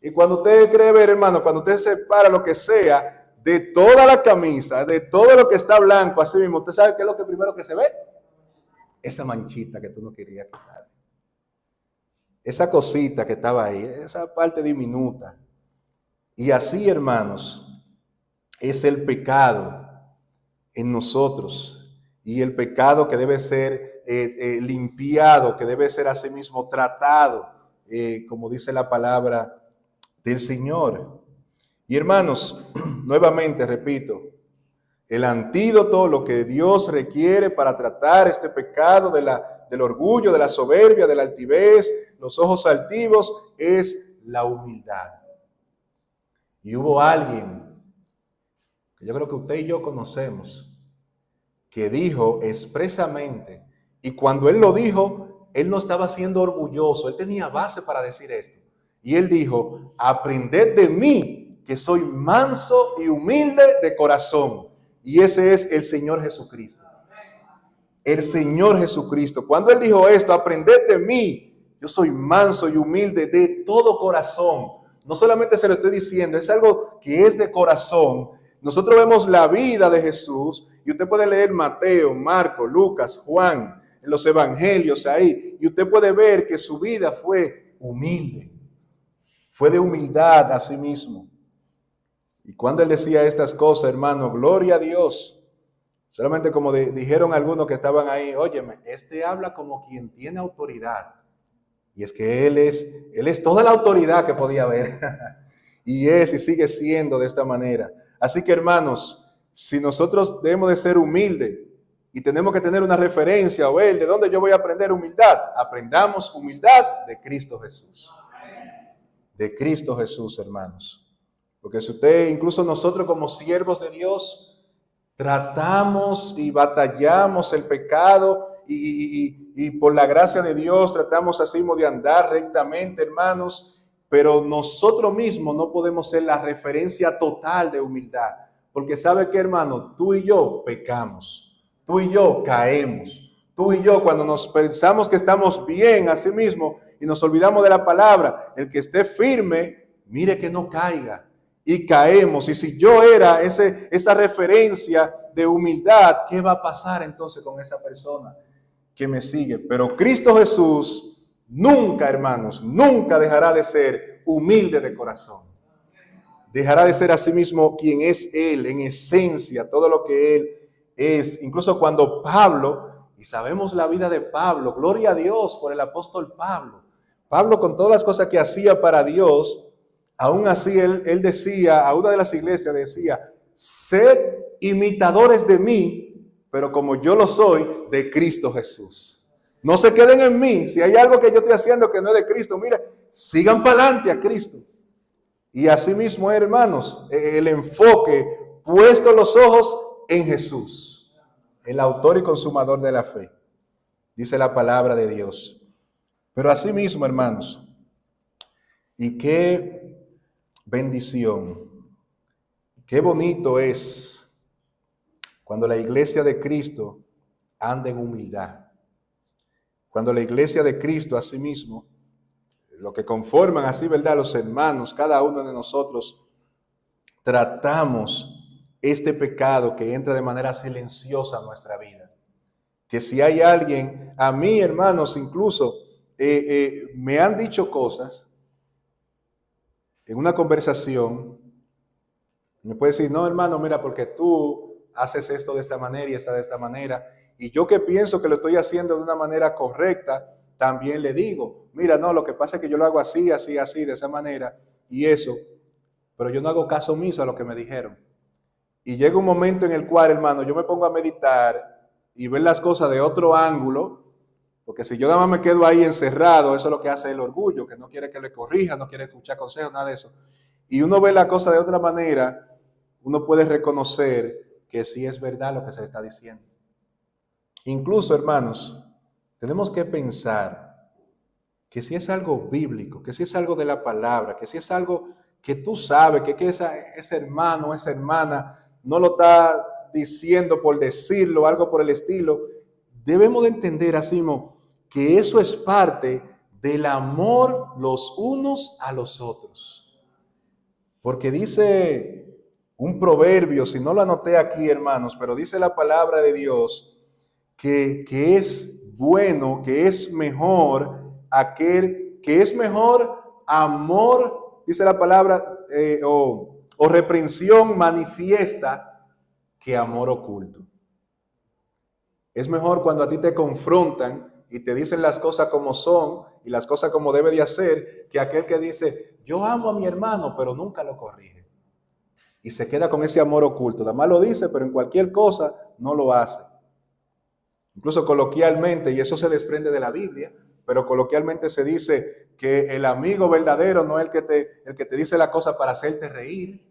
S1: Y cuando usted cree ver, hermano, cuando usted separa lo que sea de toda la camisa, de todo lo que está blanco, así mismo, ¿usted sabe qué es lo que primero que se ve? Esa manchita que tú no querías quitar. Esa cosita que estaba ahí, esa parte diminuta. Y así, hermanos, es el pecado en nosotros. Y el pecado que debe ser limpiado, que debe ser asimismo tratado, como dice la palabra del Señor. Y hermanos, nuevamente repito, el antídoto, lo que Dios requiere para tratar este pecado del orgullo, de la soberbia, de la altivez, los ojos altivos, es la humildad. Y hubo alguien, que yo creo que usted y yo conocemos, que dijo expresamente, y cuando él lo dijo, él no estaba siendo orgulloso, él tenía base para decir esto. Y él dijo, aprended de mí, que soy manso y humilde de corazón. Y ese es el Señor Jesucristo. El Señor Jesucristo. Cuando Él dijo esto, aprended de mí, yo soy manso y humilde de todo corazón. No solamente se lo estoy diciendo, es algo que es de corazón. Nosotros vemos la vida de Jesús y usted puede leer Mateo, Marcos, Lucas, Juan, en los evangelios ahí, y usted puede ver que su vida fue humilde. Fue de humildad a sí mismo. Y cuando él decía estas cosas, hermano, gloria a Dios. Solamente como dijeron algunos que estaban ahí, óyeme, este habla como quien tiene autoridad. Y es que él es toda la autoridad que podía haber. Y sigue siendo de esta manera. Así que, hermanos, si nosotros debemos de ser humildes y tenemos que tener una referencia o ver de dónde yo voy a aprender humildad, aprendamos humildad de Cristo Jesús. De Cristo Jesús, hermanos. Porque si usted, incluso nosotros como siervos de Dios, tratamos y batallamos el pecado y por la gracia de Dios tratamos así de andar rectamente, hermanos, pero nosotros mismos no podemos ser la referencia total de humildad. Porque ¿sabe qué, hermano? Tú y yo pecamos, tú y yo caemos, tú y yo cuando nos pensamos que estamos bien a sí mismo y nos olvidamos de la palabra, el que esté firme, mire que no caiga. Y caemos. Y si yo era esa referencia de humildad, ¿qué va a pasar entonces con esa persona que me sigue? Pero Cristo Jesús nunca, hermanos, nunca dejará de ser humilde de corazón. Dejará de ser a sí mismo quien es Él, en esencia, todo lo que Él es. Incluso cuando Pablo, y sabemos la vida de Pablo, gloria a Dios por el apóstol Pablo. Pablo, con todas las cosas que hacía para Dios, aún así él decía, a una de las iglesias decía, sed imitadores de mí, pero como yo lo soy, de Cristo Jesús. No se queden en mí. Si hay algo que yo estoy haciendo que no es de Cristo, mira, sigan para adelante a Cristo. Y así mismo, hermanos, el enfoque, puesto los ojos en Jesús, el autor y consumador de la fe, dice la palabra de Dios. Pero así mismo, hermanos, y qué bendición, qué bonito es cuando la iglesia de Cristo anda en humildad. Cuando la iglesia de Cristo, así mismo, lo que conforman así, ¿verdad? Los hermanos, cada uno de nosotros, tratamos este pecado que entra de manera silenciosa a nuestra vida. Que si hay alguien, a mí, hermanos, incluso me han dicho cosas en una conversación, me puede decir, no, hermano, mira, porque tú haces esto de esta manera y esta de esta manera, y yo que pienso que lo estoy haciendo de una manera correcta, también le digo, mira, no, lo que pasa es que yo lo hago así, así, así, de esa manera, y eso, pero yo no hago caso omiso a lo que me dijeron. Y llega un momento en el cual, hermano, yo me pongo a meditar y ver las cosas de otro ángulo, porque si yo nada más me quedo ahí encerrado, eso es lo que hace el orgullo, que no quiere que le corrija, no quiere escuchar consejos, nada de eso. Y uno ve la cosa de otra manera, uno puede reconocer que sí es verdad lo que se está diciendo. Incluso, hermanos, tenemos que pensar que si es algo bíblico, que si es algo de la palabra, que si es algo que tú sabes, que ese hermano, esa hermana no lo está diciendo por decirlo, algo por el estilo, debemos de entender así que eso es parte del amor los unos a los otros. Porque dice un proverbio, si no lo anoté aquí, hermanos, pero dice la palabra de Dios que es bueno, que es mejor amor, dice la palabra, o reprensión manifiesta que amor oculto. Es mejor cuando a ti te confrontan y te dicen las cosas como son y las cosas como debe de hacer, que aquel que dice, yo amo a mi hermano, pero nunca lo corrige. Y se queda con ese amor oculto. Nada más lo dice, pero en cualquier cosa no lo hace. Incluso coloquialmente, y eso se desprende de la Biblia, pero coloquialmente se dice que el amigo verdadero no es el que te dice la cosa para hacerte reír,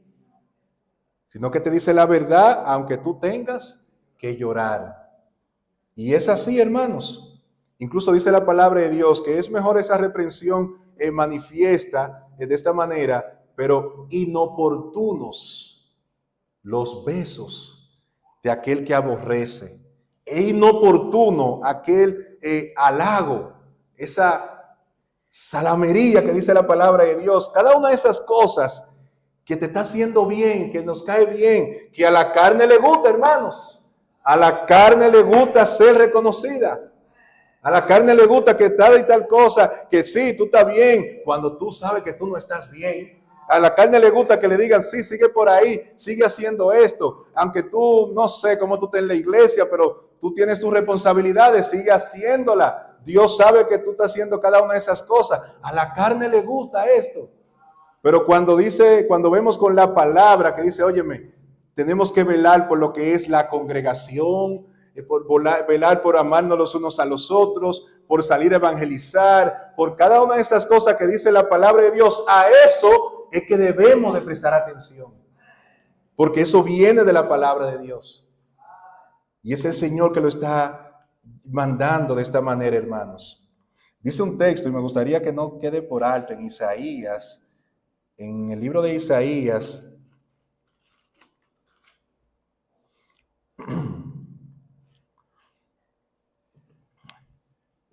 S1: sino que te dice la verdad, aunque tú tengas que llorar. Y es así, hermanos. Incluso dice la palabra de Dios que es mejor esa reprensión manifiesta de esta manera, pero inoportunos los besos de aquel que aborrece. E inoportuno aquel halago, esa salamería que dice la palabra de Dios. Cada una de esas cosas que te está haciendo bien, que nos cae bien, que a la carne le gusta, hermanos. A la carne le gusta ser reconocida. A la carne le gusta que tal y tal cosa, que sí, tú estás bien, cuando tú sabes que tú no estás bien. A la carne le gusta que le digan, sí, sigue por ahí, sigue haciendo esto. Aunque tú, no sé cómo tú estás en la iglesia, pero tú tienes tus responsabilidades, sigue haciéndola. Dios sabe que tú estás haciendo cada una de esas cosas. A la carne le gusta esto. Pero cuando vemos con la palabra que dice, óyeme, tenemos que velar por lo que es la congregación, velar por amarnos los unos a los otros, por salir a evangelizar, por cada una de esas cosas que dice la palabra de Dios. A eso es que debemos de prestar atención, porque eso viene de la palabra de Dios. Y es el Señor que lo está mandando de esta manera, hermanos. Dice un texto, y me gustaría que no quede por alto, en Isaías, en el libro de Isaías,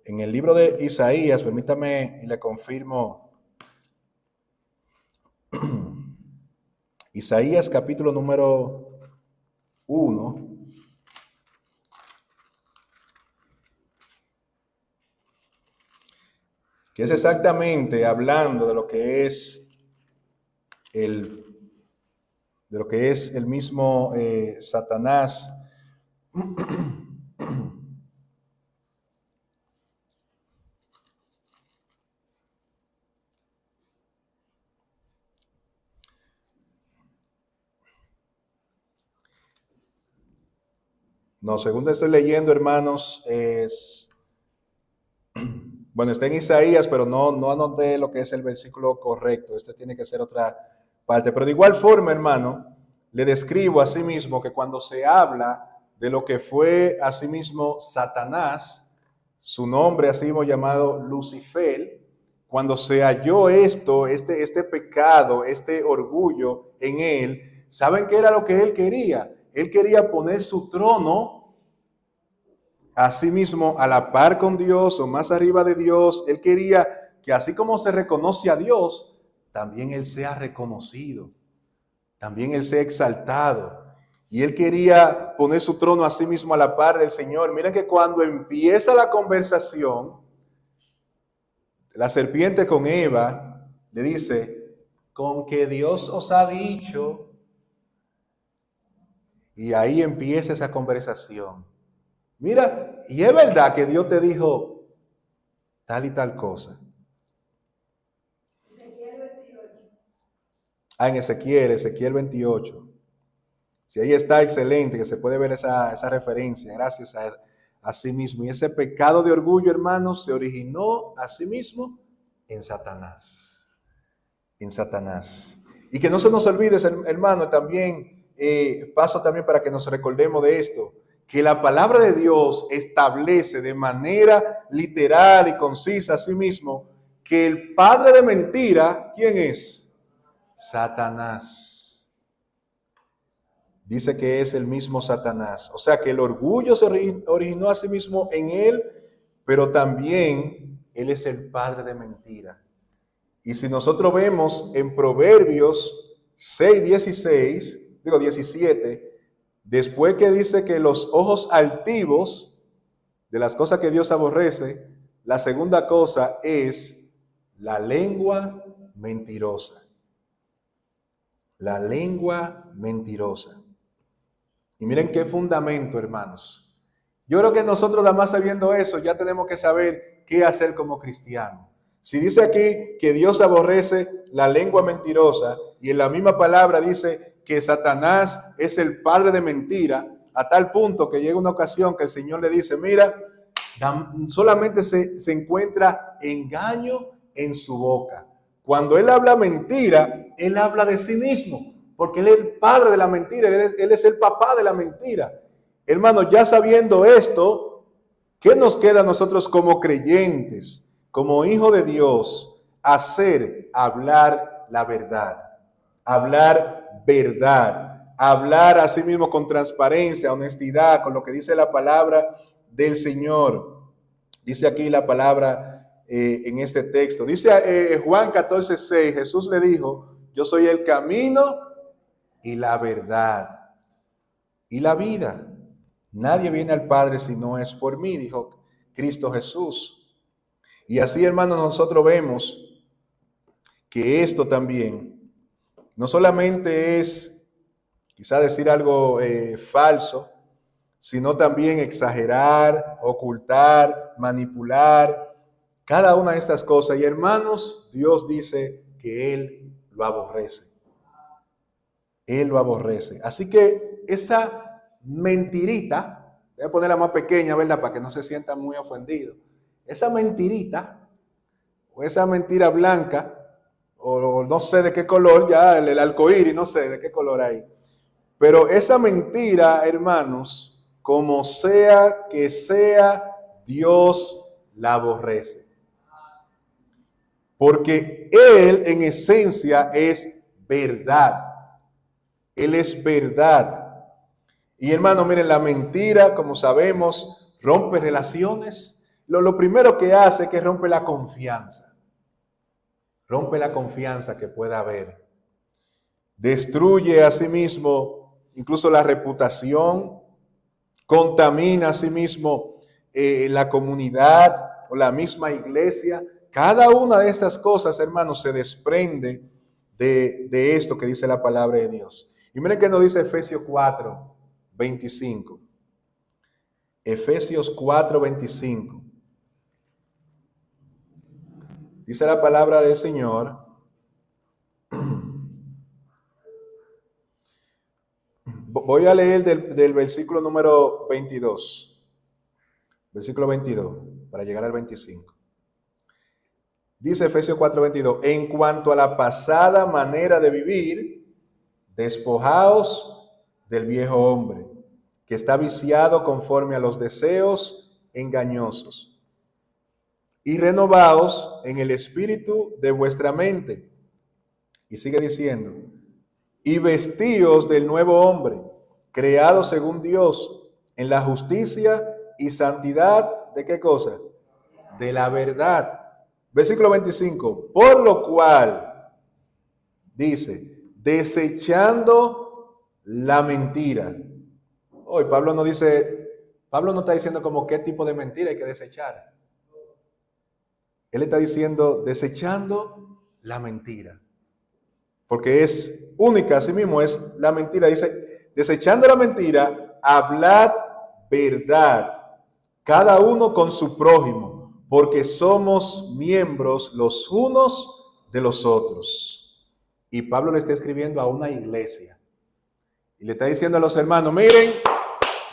S1: en el libro de Isaías, permítame y le confirmo, Isaías capítulo número 1, que es exactamente hablando de lo que es el, mismo Satanás. No, según estoy leyendo, hermanos, bueno, está en Isaías, pero no anoté lo que es el versículo correcto. Este tiene que ser otra parte. Pero de igual forma, hermano, le describo a sí mismo que cuando se habla de lo que fue a sí mismo Satanás, su nombre así mismo llamado Lucifer, cuando se halló este pecado, este orgullo en él, ¿saben qué era lo que él quería? Él quería poner su trono a sí mismo a la par con Dios o más arriba de Dios. Él quería que así como se reconoce a Dios, también él sea reconocido, también él sea exaltado. Y él quería poner su trono a sí mismo a la par del Señor. Miren que cuando empieza la conversación, la serpiente con Eva le dice, con que Dios os ha dicho, y ahí empieza esa conversación. Mira, y es verdad que Dios te dijo tal y tal cosa. En Ezequiel 28. Si ahí está, excelente, que se puede ver esa referencia, gracias a sí mismo. Y ese pecado de orgullo, hermanos, se originó a sí mismo en Satanás. En Satanás. Y que no se nos olvide, hermano, también, paso también para que nos recordemos de esto, que la palabra de Dios establece de manera literal y concisa a sí mismo que el padre de mentira, ¿quién es? Satanás. Dice que es el mismo Satanás. O sea que el orgullo se originó a sí mismo en él, pero también él es el padre de mentira. Y si nosotros vemos en Proverbios 17, después que dice que los ojos altivos de las cosas que Dios aborrece, la segunda cosa es la lengua mentirosa. La lengua mentirosa. Y miren qué fundamento, hermanos. Yo creo que nosotros, nada más sabiendo eso, ya tenemos que saber qué hacer como cristianos. Si dice aquí que Dios aborrece la lengua mentirosa y en la misma palabra dice que Satanás es el padre de mentira, a tal punto que llega una ocasión que el Señor le dice, mira, solamente se encuentra engaño en su boca. Cuando él habla mentira, él habla de sí mismo, porque él es el padre de la mentira, él es el papá de la mentira. Hermanos, ya sabiendo esto, ¿qué nos queda a nosotros como creyentes, como hijos de Dios? Hablar la verdad, hablar a sí mismo con transparencia, honestidad, con lo que dice la palabra del Señor. Dice aquí la palabra en este texto. Dice Juan 14:6, Jesús le dijo, yo soy el camino y la verdad y la vida. Nadie viene al Padre si no es por mí, dijo Cristo Jesús. Y así, hermanos, nosotros vemos que esto también no solamente es quizá decir algo falso, sino también exagerar, ocultar, manipular, cada una de estas cosas. Y hermanos, Dios dice que Él lo aborrece. Él lo aborrece. Así que esa mentirita, voy a ponerla más pequeña, ¿verdad? Para que no se sientan muy ofendidos. Esa mentirita, o esa mentira blanca, o no sé de qué color, ya el arcoíris, no sé de qué color hay. Pero esa mentira, hermanos, como sea que sea Dios la aborrece. Porque Él en esencia es verdad. Él es verdad. Y hermano, miren, la mentira, como sabemos, rompe relaciones. Lo primero que hace es que rompe la confianza. Rompe la confianza que pueda haber. Destruye a sí mismo incluso la reputación, contamina a sí mismo la comunidad o la misma iglesia. Cada una de estas cosas, hermanos, se desprende de esto que dice la palabra de Dios. Y miren que nos dice Efesios 4, 25. Efesios 4, 25. Dice la palabra del Señor. Voy a leer del versículo número 22. Versículo 22, para llegar al 25. Dice Efesios 4:22, en cuanto a la pasada manera de vivir, despojaos del viejo hombre, que está viciado conforme a los deseos engañosos, y renovaos en el espíritu de vuestra mente. Y sigue diciendo, y vestíos del nuevo hombre, creado según Dios, en la justicia y santidad, ¿de qué cosa? De la verdad. Versículo 25, por lo cual, dice, desechando la mentira. Hoy Pablo no está diciendo como qué tipo de mentira hay que desechar. Él está diciendo, desechando la mentira. Porque es única, así mismo es la mentira. Dice, desechando la mentira, hablad verdad, cada uno con su prójimo, porque somos miembros los unos de los otros. Y Pablo le está escribiendo a una iglesia. Y le está diciendo a los hermanos, miren,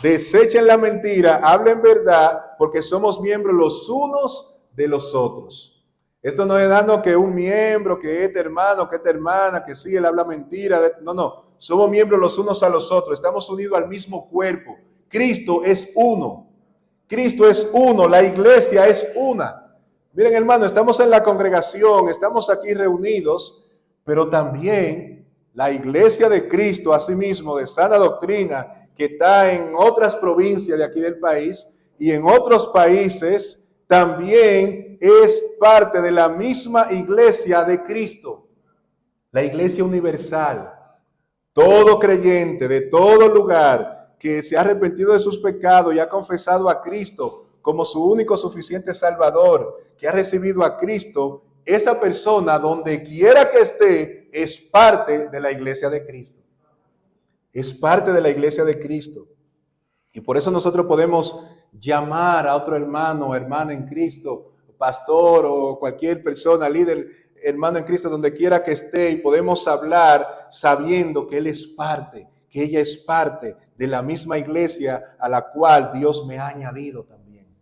S1: desechen la mentira, hablen verdad, porque somos miembros los unos de los otros. Esto no es dando que un miembro, que este hermano, que esta hermana, que sí, él habla mentira. No. Somos miembros los unos a los otros. Estamos unidos al mismo cuerpo. Cristo es uno. Cristo es uno. La iglesia es una. Miren, hermano, estamos en la congregación, estamos aquí reunidos, pero también la iglesia de Cristo, asimismo, de sana doctrina, que está en otras provincias de aquí del país y en otros países, también es parte de la misma iglesia de Cristo, la iglesia universal. Todo creyente de todo lugar que se ha arrepentido de sus pecados y ha confesado a Cristo como su único suficiente Salvador, que ha recibido a Cristo, esa persona, donde quiera que esté, es parte de la iglesia de Cristo. Es parte de la iglesia de Cristo. Y por eso nosotros podemos llamar a otro hermano o hermana en Cristo, pastor o cualquier persona, líder, hermano en Cristo, donde quiera que esté, y podemos hablar sabiendo que él es parte, que ella es parte de la misma iglesia a la cual Dios me ha añadido también.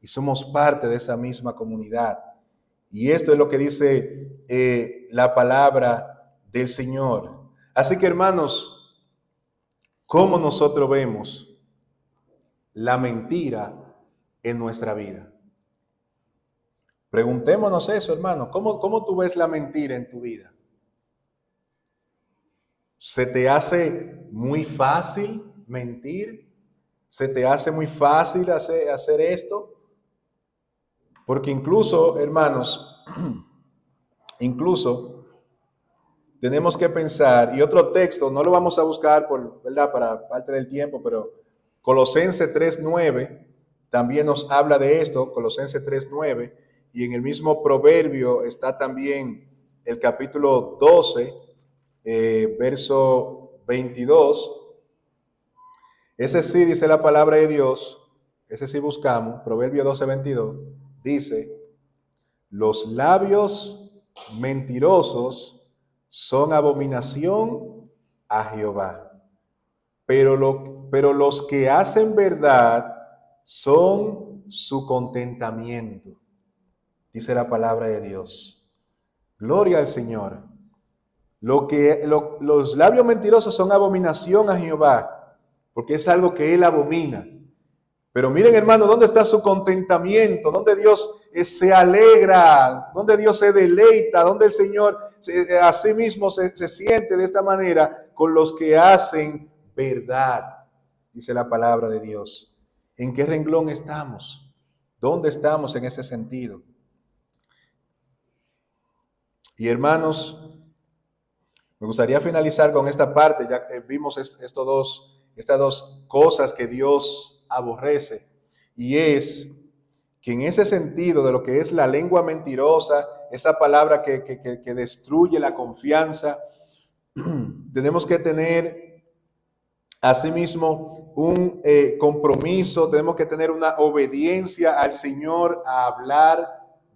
S1: Y somos parte de esa misma comunidad. Y esto es lo que dice la palabra del Señor. Así que, hermanos, ¿cómo nosotros vemos la mentira en nuestra vida? Preguntémonos eso, hermano. ¿Cómo tú ves la mentira en tu vida? ¿Se te hace muy fácil mentir? ¿Se te hace muy fácil hacer esto? Porque incluso, hermanos, incluso tenemos que pensar, y otro texto, no lo vamos a buscar ¿verdad? Para parte del tiempo, pero Colosenses 3:9 también nos habla de esto, Colosenses 3:9, y en el mismo proverbio está también el capítulo 12, verso 22. Ese sí dice la palabra de Dios, ese sí buscamos, Proverbio 12:22, dice, los labios mentirosos son abominación a Jehová, pero los que hacen verdad son su contentamiento, dice la palabra de Dios. Gloria al Señor. Los labios mentirosos son abominación a Jehová, porque es algo que Él abomina. Pero miren, hermano, ¿dónde está su contentamiento? ¿Dónde Dios se alegra? ¿Dónde Dios se deleita? ¿Dónde el Señor a sí mismo se siente de esta manera con los que hacen verdad? Dice la palabra de Dios. ¿En qué renglón estamos? ¿Dónde estamos en ese sentido? Y hermanos, me gustaría finalizar con esta parte, ya que vimos estas dos cosas que Dios aborrece, y es que en ese sentido de lo que es la lengua mentirosa, esa palabra que destruye la confianza, tenemos que tener asimismo un compromiso, tenemos que tener una obediencia al Señor a hablar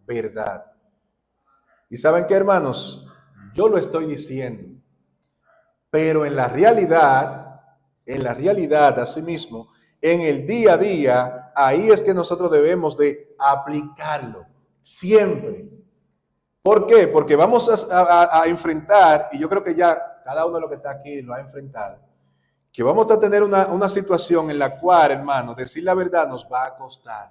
S1: verdad. ¿Y saben qué, hermanos? Yo lo estoy diciendo, pero en la realidad, asimismo, en el día a día, ahí es que nosotros debemos de aplicarlo siempre. ¿Por qué? Porque vamos a enfrentar, y yo creo que ya cada uno de los que está aquí lo ha enfrentado, que vamos a tener una situación en la cual, hermano, decir la verdad nos va a costar.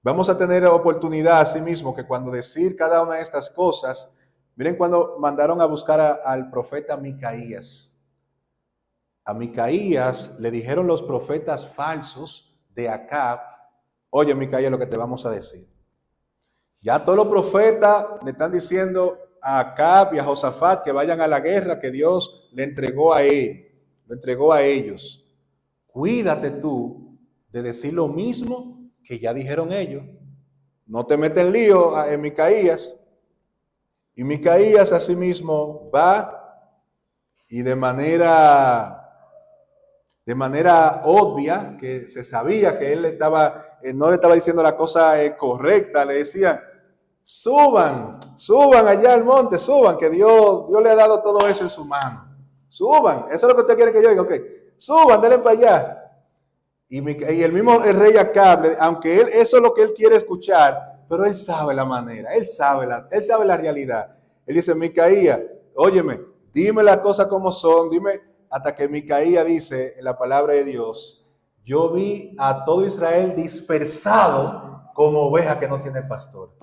S1: Vamos a tener oportunidad asimismo que cuando decir cada una de estas cosas, miren cuando mandaron a buscar al profeta Micaías. A Micaías le dijeron los profetas falsos de Acab, oye Micaías, lo que te vamos a decir. Ya todos los profetas le están diciendo a Acab y a Josafat que vayan a la guerra que Dios le entregó a él, lo entregó a ellos. Cuídate tú de decir lo mismo que ya dijeron ellos. No te metas en lío en Micaías. Y Micaías asimismo va y de manera obvia, que se sabía que él no le estaba diciendo la cosa correcta, le decía, suban allá al monte, suban, que Dios le ha dado todo eso en su mano. Suban, eso es lo que usted quiere que yo diga, ok, suban, denle para allá. Y el mismo rey Acab, aunque eso es lo que él quiere escuchar, pero él sabe la manera, él sabe la realidad. Él dice, Micaías, óyeme, dime las cosas como son, dime, hasta que Micaías dice en la palabra de Dios, yo vi a todo Israel dispersado como oveja que no tiene pastor.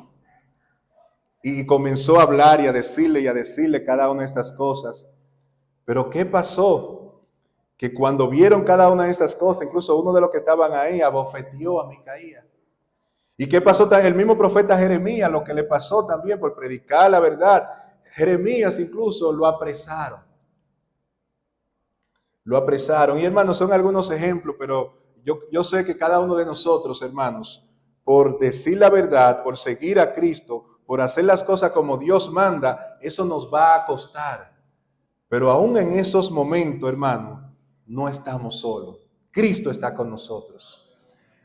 S1: Y comenzó a hablar y a decirle cada una de estas cosas. Pero ¿qué pasó? Que cuando vieron cada una de estas cosas, incluso uno de los que estaban ahí abofeteó a Micaías. ¿Y qué pasó? El mismo profeta Jeremías, lo que le pasó también por predicar la verdad. Jeremías incluso lo apresaron. Lo apresaron. Y hermanos, son algunos ejemplos, pero yo sé que cada uno de nosotros, hermanos, por decir la verdad, por seguir a Cristo, por hacer las cosas como Dios manda, eso nos va a costar. Pero aún en esos momentos, hermano, no estamos solos. Cristo está con nosotros.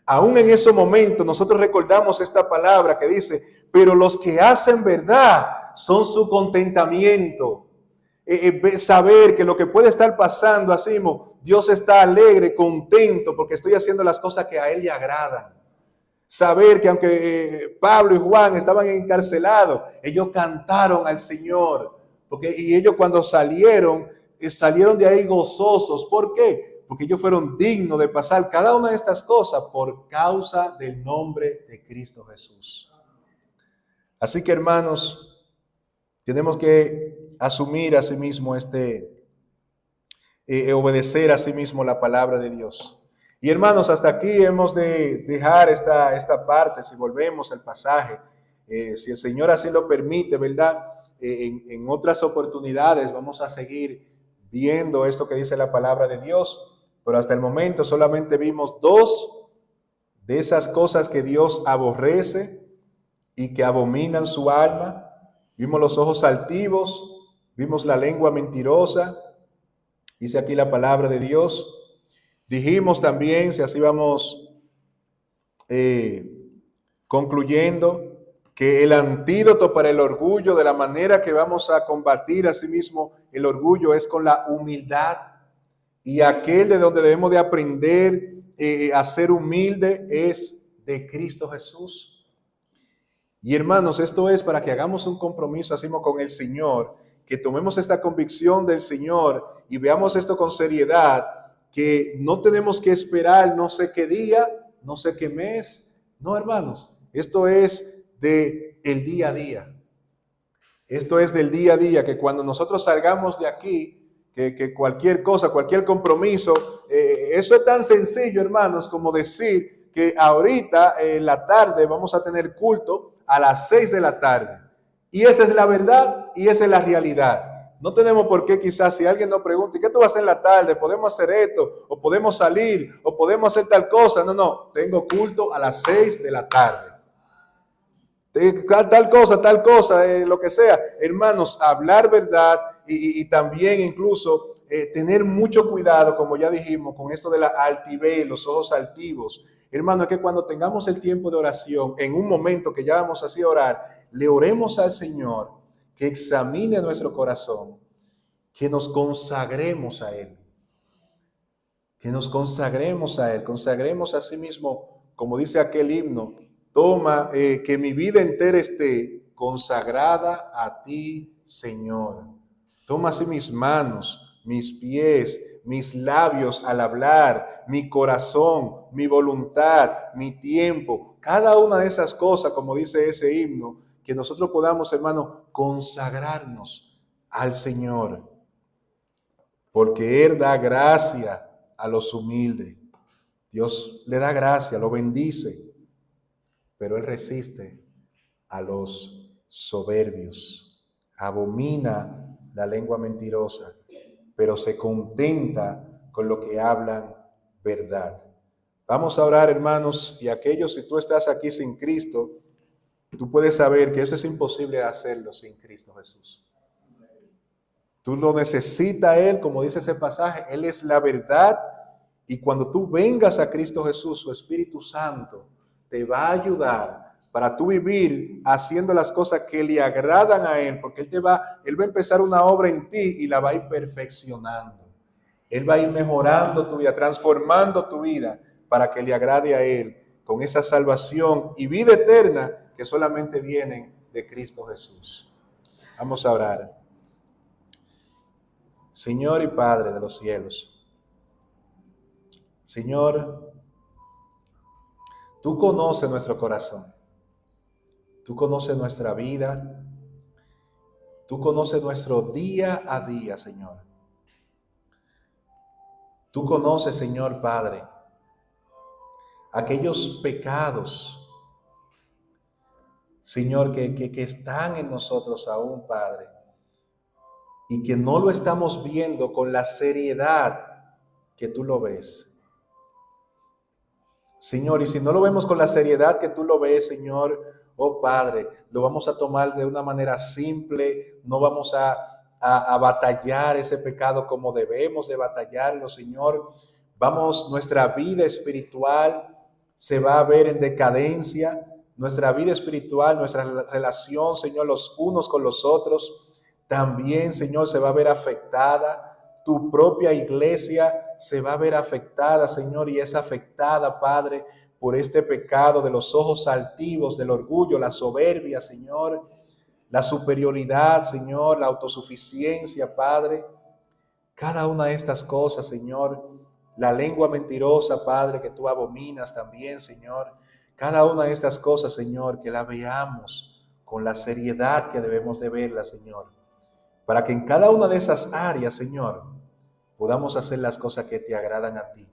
S1: Aún en esos momentos nosotros recordamos esta palabra que dice, pero los que hacen verdad son su contentamiento. Saber que lo que puede estar pasando, así mismo, Dios está alegre, contento, porque estoy haciendo las cosas que a Él le agradan. Saber que aunque Pablo y Juan estaban encarcelados, ellos cantaron al Señor. Y ellos cuando salieron de ahí gozosos. ¿Por qué? Porque ellos fueron dignos de pasar cada una de estas cosas por causa del nombre de Cristo Jesús. Así que, hermanos, tenemos que asumir a sí mismo obedecer a sí mismo la palabra de Dios. Y hermanos, hasta aquí hemos de dejar esta parte, si volvemos al pasaje, si el Señor así lo permite, ¿verdad? En otras oportunidades vamos a seguir viendo esto que dice la palabra de Dios, pero hasta el momento solamente vimos dos de esas cosas que Dios aborrece y que abominan su alma. Vimos los ojos altivos, vimos la lengua mentirosa, dice aquí la palabra de Dios. Dijimos también, si así vamos concluyendo, que el antídoto para el orgullo, de la manera que vamos a combatir a sí mismo el orgullo, es con la humildad. Y aquel de donde debemos de aprender a ser humilde es de Cristo Jesús. Y hermanos, esto es para que hagamos un compromiso así con el Señor, que tomemos esta convicción del Señor y veamos esto con seriedad que no tenemos que esperar no sé qué día, no sé qué mes. No, hermanos, esto es de el día a día. Esto es del día a día, que cuando nosotros salgamos de aquí, que cualquier cosa, cualquier compromiso, eso es tan sencillo, hermanos, como decir que ahorita en la tarde vamos a tener culto a las 6 de la tarde. Y esa es la verdad y esa es la realidad. No tenemos por qué, quizás, si alguien nos pregunta, ¿y qué tú vas a hacer en la tarde? ¿Podemos hacer esto? ¿O podemos salir? ¿O podemos hacer tal cosa? No, no, tengo culto a las 6 de la tarde. Tal cosa, lo que sea. Hermanos, hablar verdad y también incluso tener mucho cuidado, como ya dijimos, con esto de la altivez, los ojos altivos. Hermano, es que cuando tengamos el tiempo de oración, en un momento que ya vamos así a orar, le oremos al Señor, que examine nuestro corazón, que nos consagremos a Él, consagremos a sí mismo, como dice aquel himno, toma, que mi vida entera esté consagrada a ti, Señor. Toma así mis manos, mis pies, mis labios al hablar, mi corazón, mi voluntad, mi tiempo, cada una de esas cosas, como dice ese himno, que nosotros podamos, hermano, consagrarnos al Señor, porque Él da gracia a los humildes. Dios le da gracia, lo bendice, pero Él resiste a los soberbios. Abomina la lengua mentirosa, pero se contenta con lo que hablan verdad. Vamos a orar, hermanos, y aquellos, si tú estás aquí sin Cristo, tú puedes saber que eso es imposible hacerlo sin Cristo Jesús. Tú lo necesitas a Él, como dice ese pasaje, Él es la verdad. Y cuando tú vengas a Cristo Jesús, su Espíritu Santo te va a ayudar para tú vivir haciendo las cosas que le agradan a Él, porque Él va a empezar una obra en ti y la va a ir perfeccionando. Él va a ir mejorando tu vida, transformando tu vida para que le agrade a Él con esa salvación y vida eterna que solamente vienen de Cristo Jesús. Vamos a orar. Señor y Padre de los cielos, Señor, tú conoces nuestro corazón, tú conoces nuestra vida, tú conoces nuestro día a día, Señor. Tú conoces, Señor Padre, aquellos pecados, Señor, que están en nosotros aún, Padre, y que no lo estamos viendo con la seriedad que tú lo ves. Señor, y si no lo vemos con la seriedad que tú lo ves, Señor, oh Padre, lo vamos a tomar de una manera simple, no vamos a batallar ese pecado como debemos de batallarlo, Señor. Nuestra vida espiritual se va a ver en decadencia, nuestra vida espiritual, nuestra relación, Señor, los unos con los otros, también, Señor, se va a ver afectada. Tu propia iglesia se va a ver afectada, Señor, y es afectada, Padre, por este pecado de los ojos altivos, del orgullo, la soberbia, Señor, la superioridad, Señor, la autosuficiencia, Padre. Cada una de estas cosas, Señor, la lengua mentirosa, Padre, que tú abominas también, Señor. Cada una de estas cosas, Señor, que la veamos con la seriedad que debemos de verla, Señor, para que en cada una de esas áreas, Señor, podamos hacer las cosas que te agradan a ti.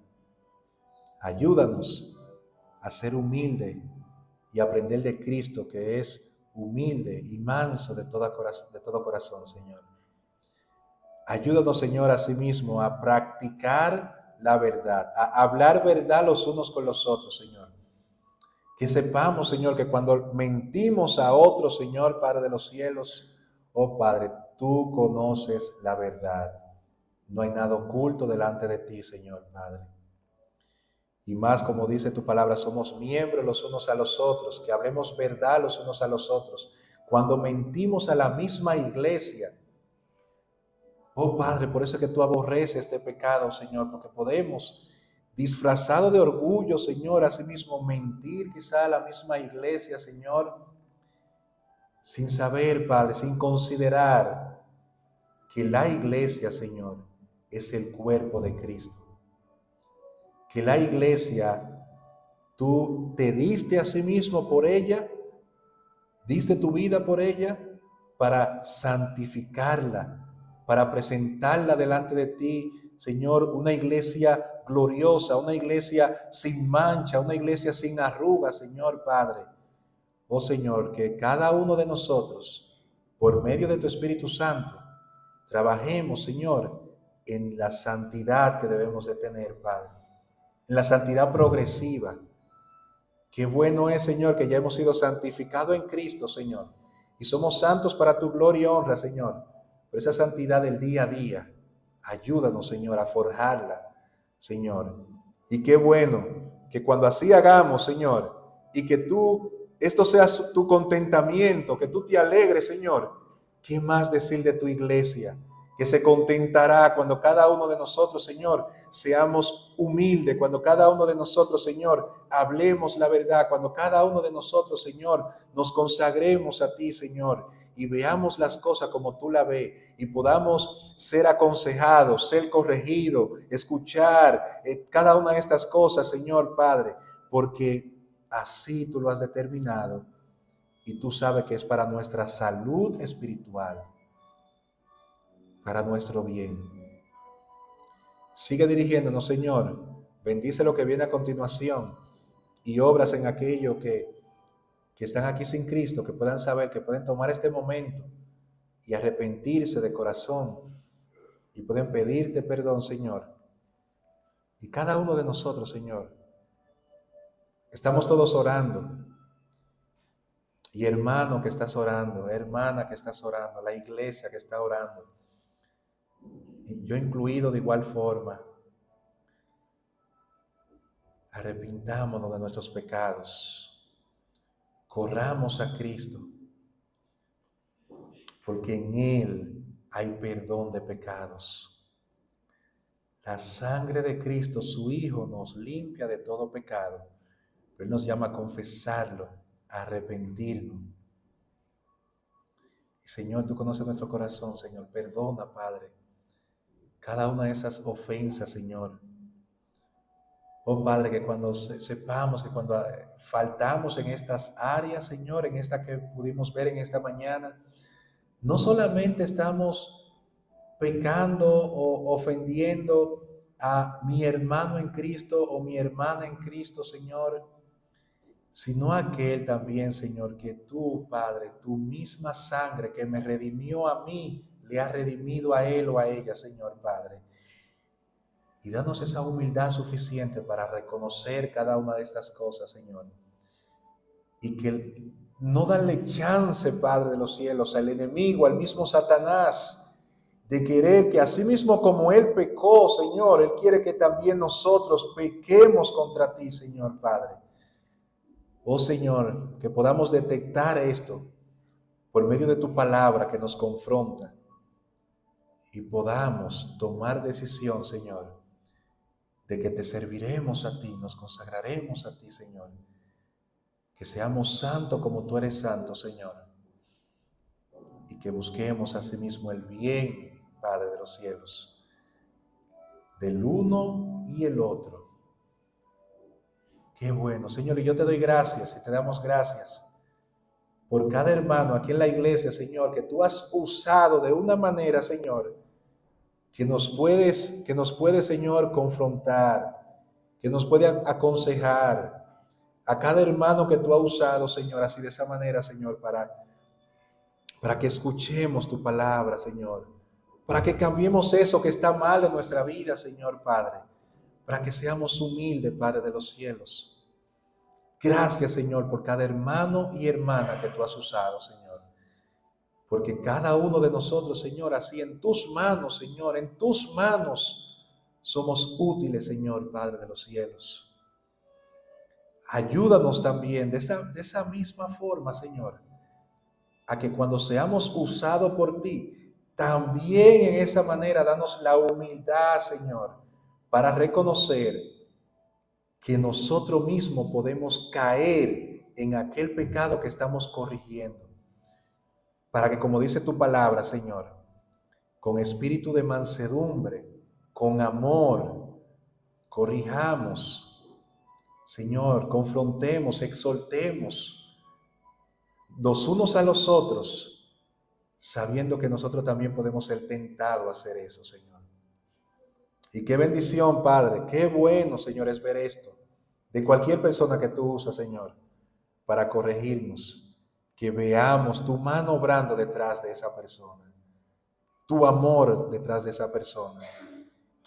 S1: Ayúdanos a ser humilde y aprender de Cristo, que es humilde y manso de todo corazón, Señor. Ayúdanos, Señor, asimismo a practicar la verdad, a hablar verdad los unos con los otros, Señor. Que sepamos, Señor, que cuando mentimos a otros, Señor, Padre de los cielos, oh Padre, tú conoces la verdad. No hay nada oculto delante de ti, Señor, Padre. Y más, como dice tu palabra, somos miembros los unos a los otros, que hablemos verdad los unos a los otros. Cuando mentimos a la misma iglesia, oh Padre, por eso es que tú aborreces este pecado, Señor, porque podemos, disfrazado de orgullo, Señor, asimismo mentir quizá a la misma iglesia, Señor, sin saber, Padre, sin considerar que la iglesia, Señor, es el cuerpo de Cristo. que la iglesia, tú te diste a sí mismo por ella, diste tu vida por ella para santificarla, para presentarla delante de ti, Señor, una iglesia gloriosa, una iglesia sin mancha, una iglesia sin arrugas, Señor Padre. Oh Señor, que cada uno de nosotros, por medio de tu Espíritu Santo, trabajemos, Señor, en la santidad que debemos de tener, Padre, en la santidad progresiva. Qué bueno es, Señor, que ya hemos sido santificados en Cristo, Señor, y somos santos para tu gloria y honra, Señor. Pero esa santidad del día a día, ayúdanos, Señor, a forjarla, Señor. Y qué bueno que cuando así hagamos, Señor, y que esto sea tu contentamiento, que tú te alegres, Señor. ¿Qué más decir de tu iglesia? Que se contentará cuando cada uno de nosotros, Señor, seamos humildes, cuando cada uno de nosotros, Señor, hablemos la verdad, cuando cada uno de nosotros, Señor, nos consagremos a ti, Señor, y veamos las cosas como tú la ves, y podamos ser aconsejados, ser corregidos, escuchar cada una de estas cosas, Señor Padre, porque así tú lo has determinado, y tú sabes que es para nuestra salud espiritual, para nuestro bien. Sigue dirigiéndonos, Señor. Bendice lo que viene a continuación y obras en aquello que están aquí sin Cristo, que puedan saber, que pueden tomar este momento y arrepentirse de corazón y pueden pedirte perdón, Señor. Y cada uno de nosotros, Señor, estamos todos orando. Y hermano que estás orando, hermana que estás orando, la iglesia que está orando, y yo incluido de igual forma, arrepintámonos de nuestros pecados, corramos a Cristo, porque en Él hay perdón de pecados. La sangre de Cristo, su Hijo, nos limpia de todo pecado, pero Él nos llama a confesarlo, a arrepentirnos. Y Señor, tú conoces nuestro corazón, Señor, perdona, Padre, cada una de esas ofensas, Señor. Oh Padre, que cuando sepamos que cuando faltamos en estas áreas, Señor, en esta que pudimos ver en esta mañana, no solamente estamos pecando o ofendiendo a mi hermano en Cristo o mi hermana en Cristo, Señor, sino a aquel también, Señor, que tú, Padre, tu misma sangre que me redimió a mí, le ha redimido a él o a ella, Señor Padre. Y danos esa humildad suficiente para reconocer cada una de estas cosas, Señor. Y que no darle chance, Padre de los cielos, al enemigo, al mismo Satanás, de querer que así mismo como Él pecó, Señor, Él quiere que también nosotros pequemos contra ti, Señor Padre. Oh Señor, que podamos detectar esto por medio de tu palabra que nos confronta y podamos tomar decisión, Señor, de que te serviremos a ti, nos consagraremos a ti, Señor. Que seamos santos como tú eres santo, Señor. Y que busquemos asimismo el bien, Padre de los cielos, del uno y el otro. Qué bueno, Señor, y yo te doy gracias y te damos gracias por cada hermano aquí en la iglesia, Señor, que tú has usado de una manera, Señor, que nos puede, Señor, confrontar, que nos puede aconsejar. A cada hermano que tú has usado, Señor, así de esa manera, Señor, para que escuchemos tu palabra, Señor, para que cambiemos eso que está mal en nuestra vida, Señor Padre, para que seamos humildes, Padre de los cielos. Gracias, Señor, por cada hermano y hermana que tú has usado, Señor, porque cada uno de nosotros, Señor, así en tus manos, Señor, en tus manos somos útiles, Señor, Padre de los cielos. Ayúdanos también de esa misma forma, Señor, a que cuando seamos usados por ti, también en esa manera danos la humildad, Señor, para reconocer que nosotros mismos podemos caer en aquel pecado que estamos corrigiendo. Para que, como dice tu palabra, Señor, con espíritu de mansedumbre, con amor, corrijamos, Señor, confrontemos, exhortemos los unos a los otros, sabiendo que nosotros también podemos ser tentados a hacer eso, Señor. Y qué bendición, Padre, qué bueno, Señor, es ver esto de cualquier persona que tú usas, Señor, para corregirnos, que veamos tu mano obrando detrás de esa persona, tu amor detrás de esa persona.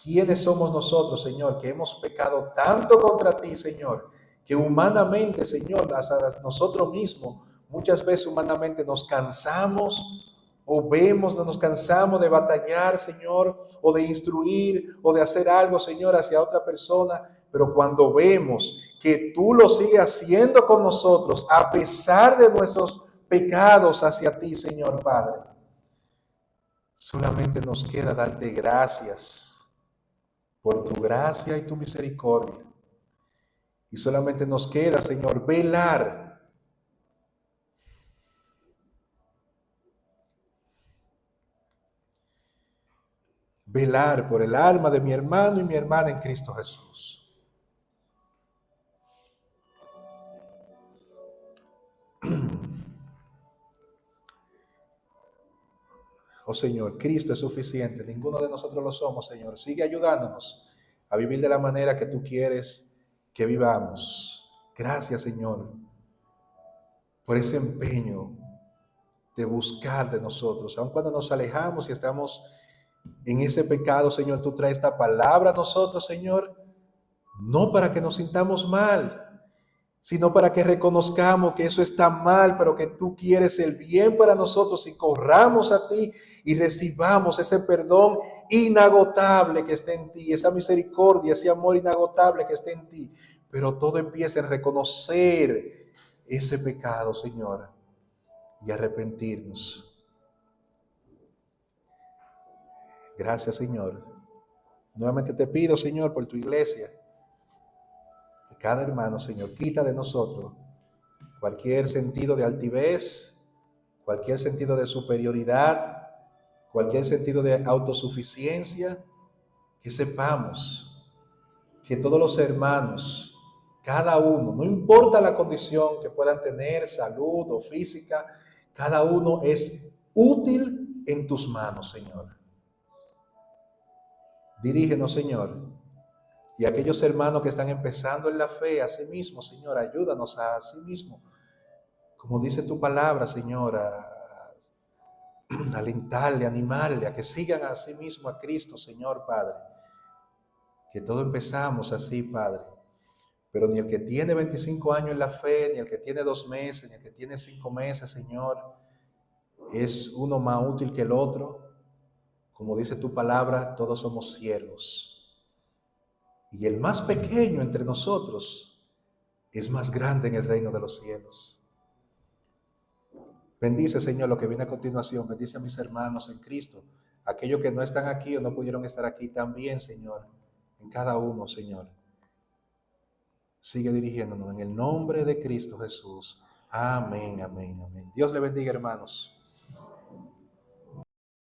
S1: ¿Quiénes somos nosotros, Señor, que hemos pecado tanto contra ti, Señor, que humanamente, Señor, hasta nosotros mismos, muchas veces humanamente nos cansamos o vemos, no nos cansamos de batallar, Señor, o de instruir o de hacer algo, Señor, hacia otra persona, pero cuando vemos que tú lo sigues haciendo con nosotros, a pesar de nuestros pecados hacia ti, Señor Padre, solamente nos queda darte gracias por tu gracia y tu misericordia. Y solamente nos queda, Señor, velar por el alma de mi hermano y mi hermana en Cristo Jesús. Oh Señor, Cristo es suficiente, ninguno de nosotros lo somos, Señor. Sigue ayudándonos a vivir de la manera que tú quieres que vivamos. Gracias, Señor, por ese empeño de buscar de nosotros. Aun cuando nos alejamos y estamos en ese pecado, Señor, tú traes esta palabra a nosotros, Señor, no para que nos sintamos mal, sino para que reconozcamos que eso está mal, pero que tú quieres el bien para nosotros y corramos a ti y recibamos ese perdón inagotable que está en ti, esa misericordia, ese amor inagotable que está en ti. Pero todo empieza en reconocer ese pecado, Señor, y arrepentirnos. Gracias, Señor. Nuevamente te pido, Señor, por tu iglesia, de cada hermano, Señor, quita de nosotros cualquier sentido de altivez, cualquier sentido de superioridad, cualquier sentido de autosuficiencia, que sepamos que todos los hermanos, cada uno, no importa la condición que puedan tener, salud o física, cada uno es útil en tus manos, Señor. Dirígenos, Señor. Y aquellos hermanos que están empezando en la fe, a sí mismo, Señor, ayúdanos a sí mismo. Como dice tu palabra, Señor, alentarle, animarle a que sigan a sí mismo a Cristo, Señor Padre. Que todo empezamos así, Padre. Pero ni el que tiene 25 años en la fe, ni el que tiene 2 meses, ni el que tiene 5 meses, Señor, es uno más útil que el otro. Como dice tu palabra, todos somos siervos. Y el más pequeño entre nosotros es más grande en el reino de los cielos. Bendice, Señor, lo que viene a continuación. Bendice a mis hermanos en Cristo. Aquellos que no están aquí o no pudieron estar aquí también, Señor. En cada uno, Señor. Sigue dirigiéndonos en el nombre de Cristo Jesús. Amén, amén, amén. Dios le bendiga, hermanos.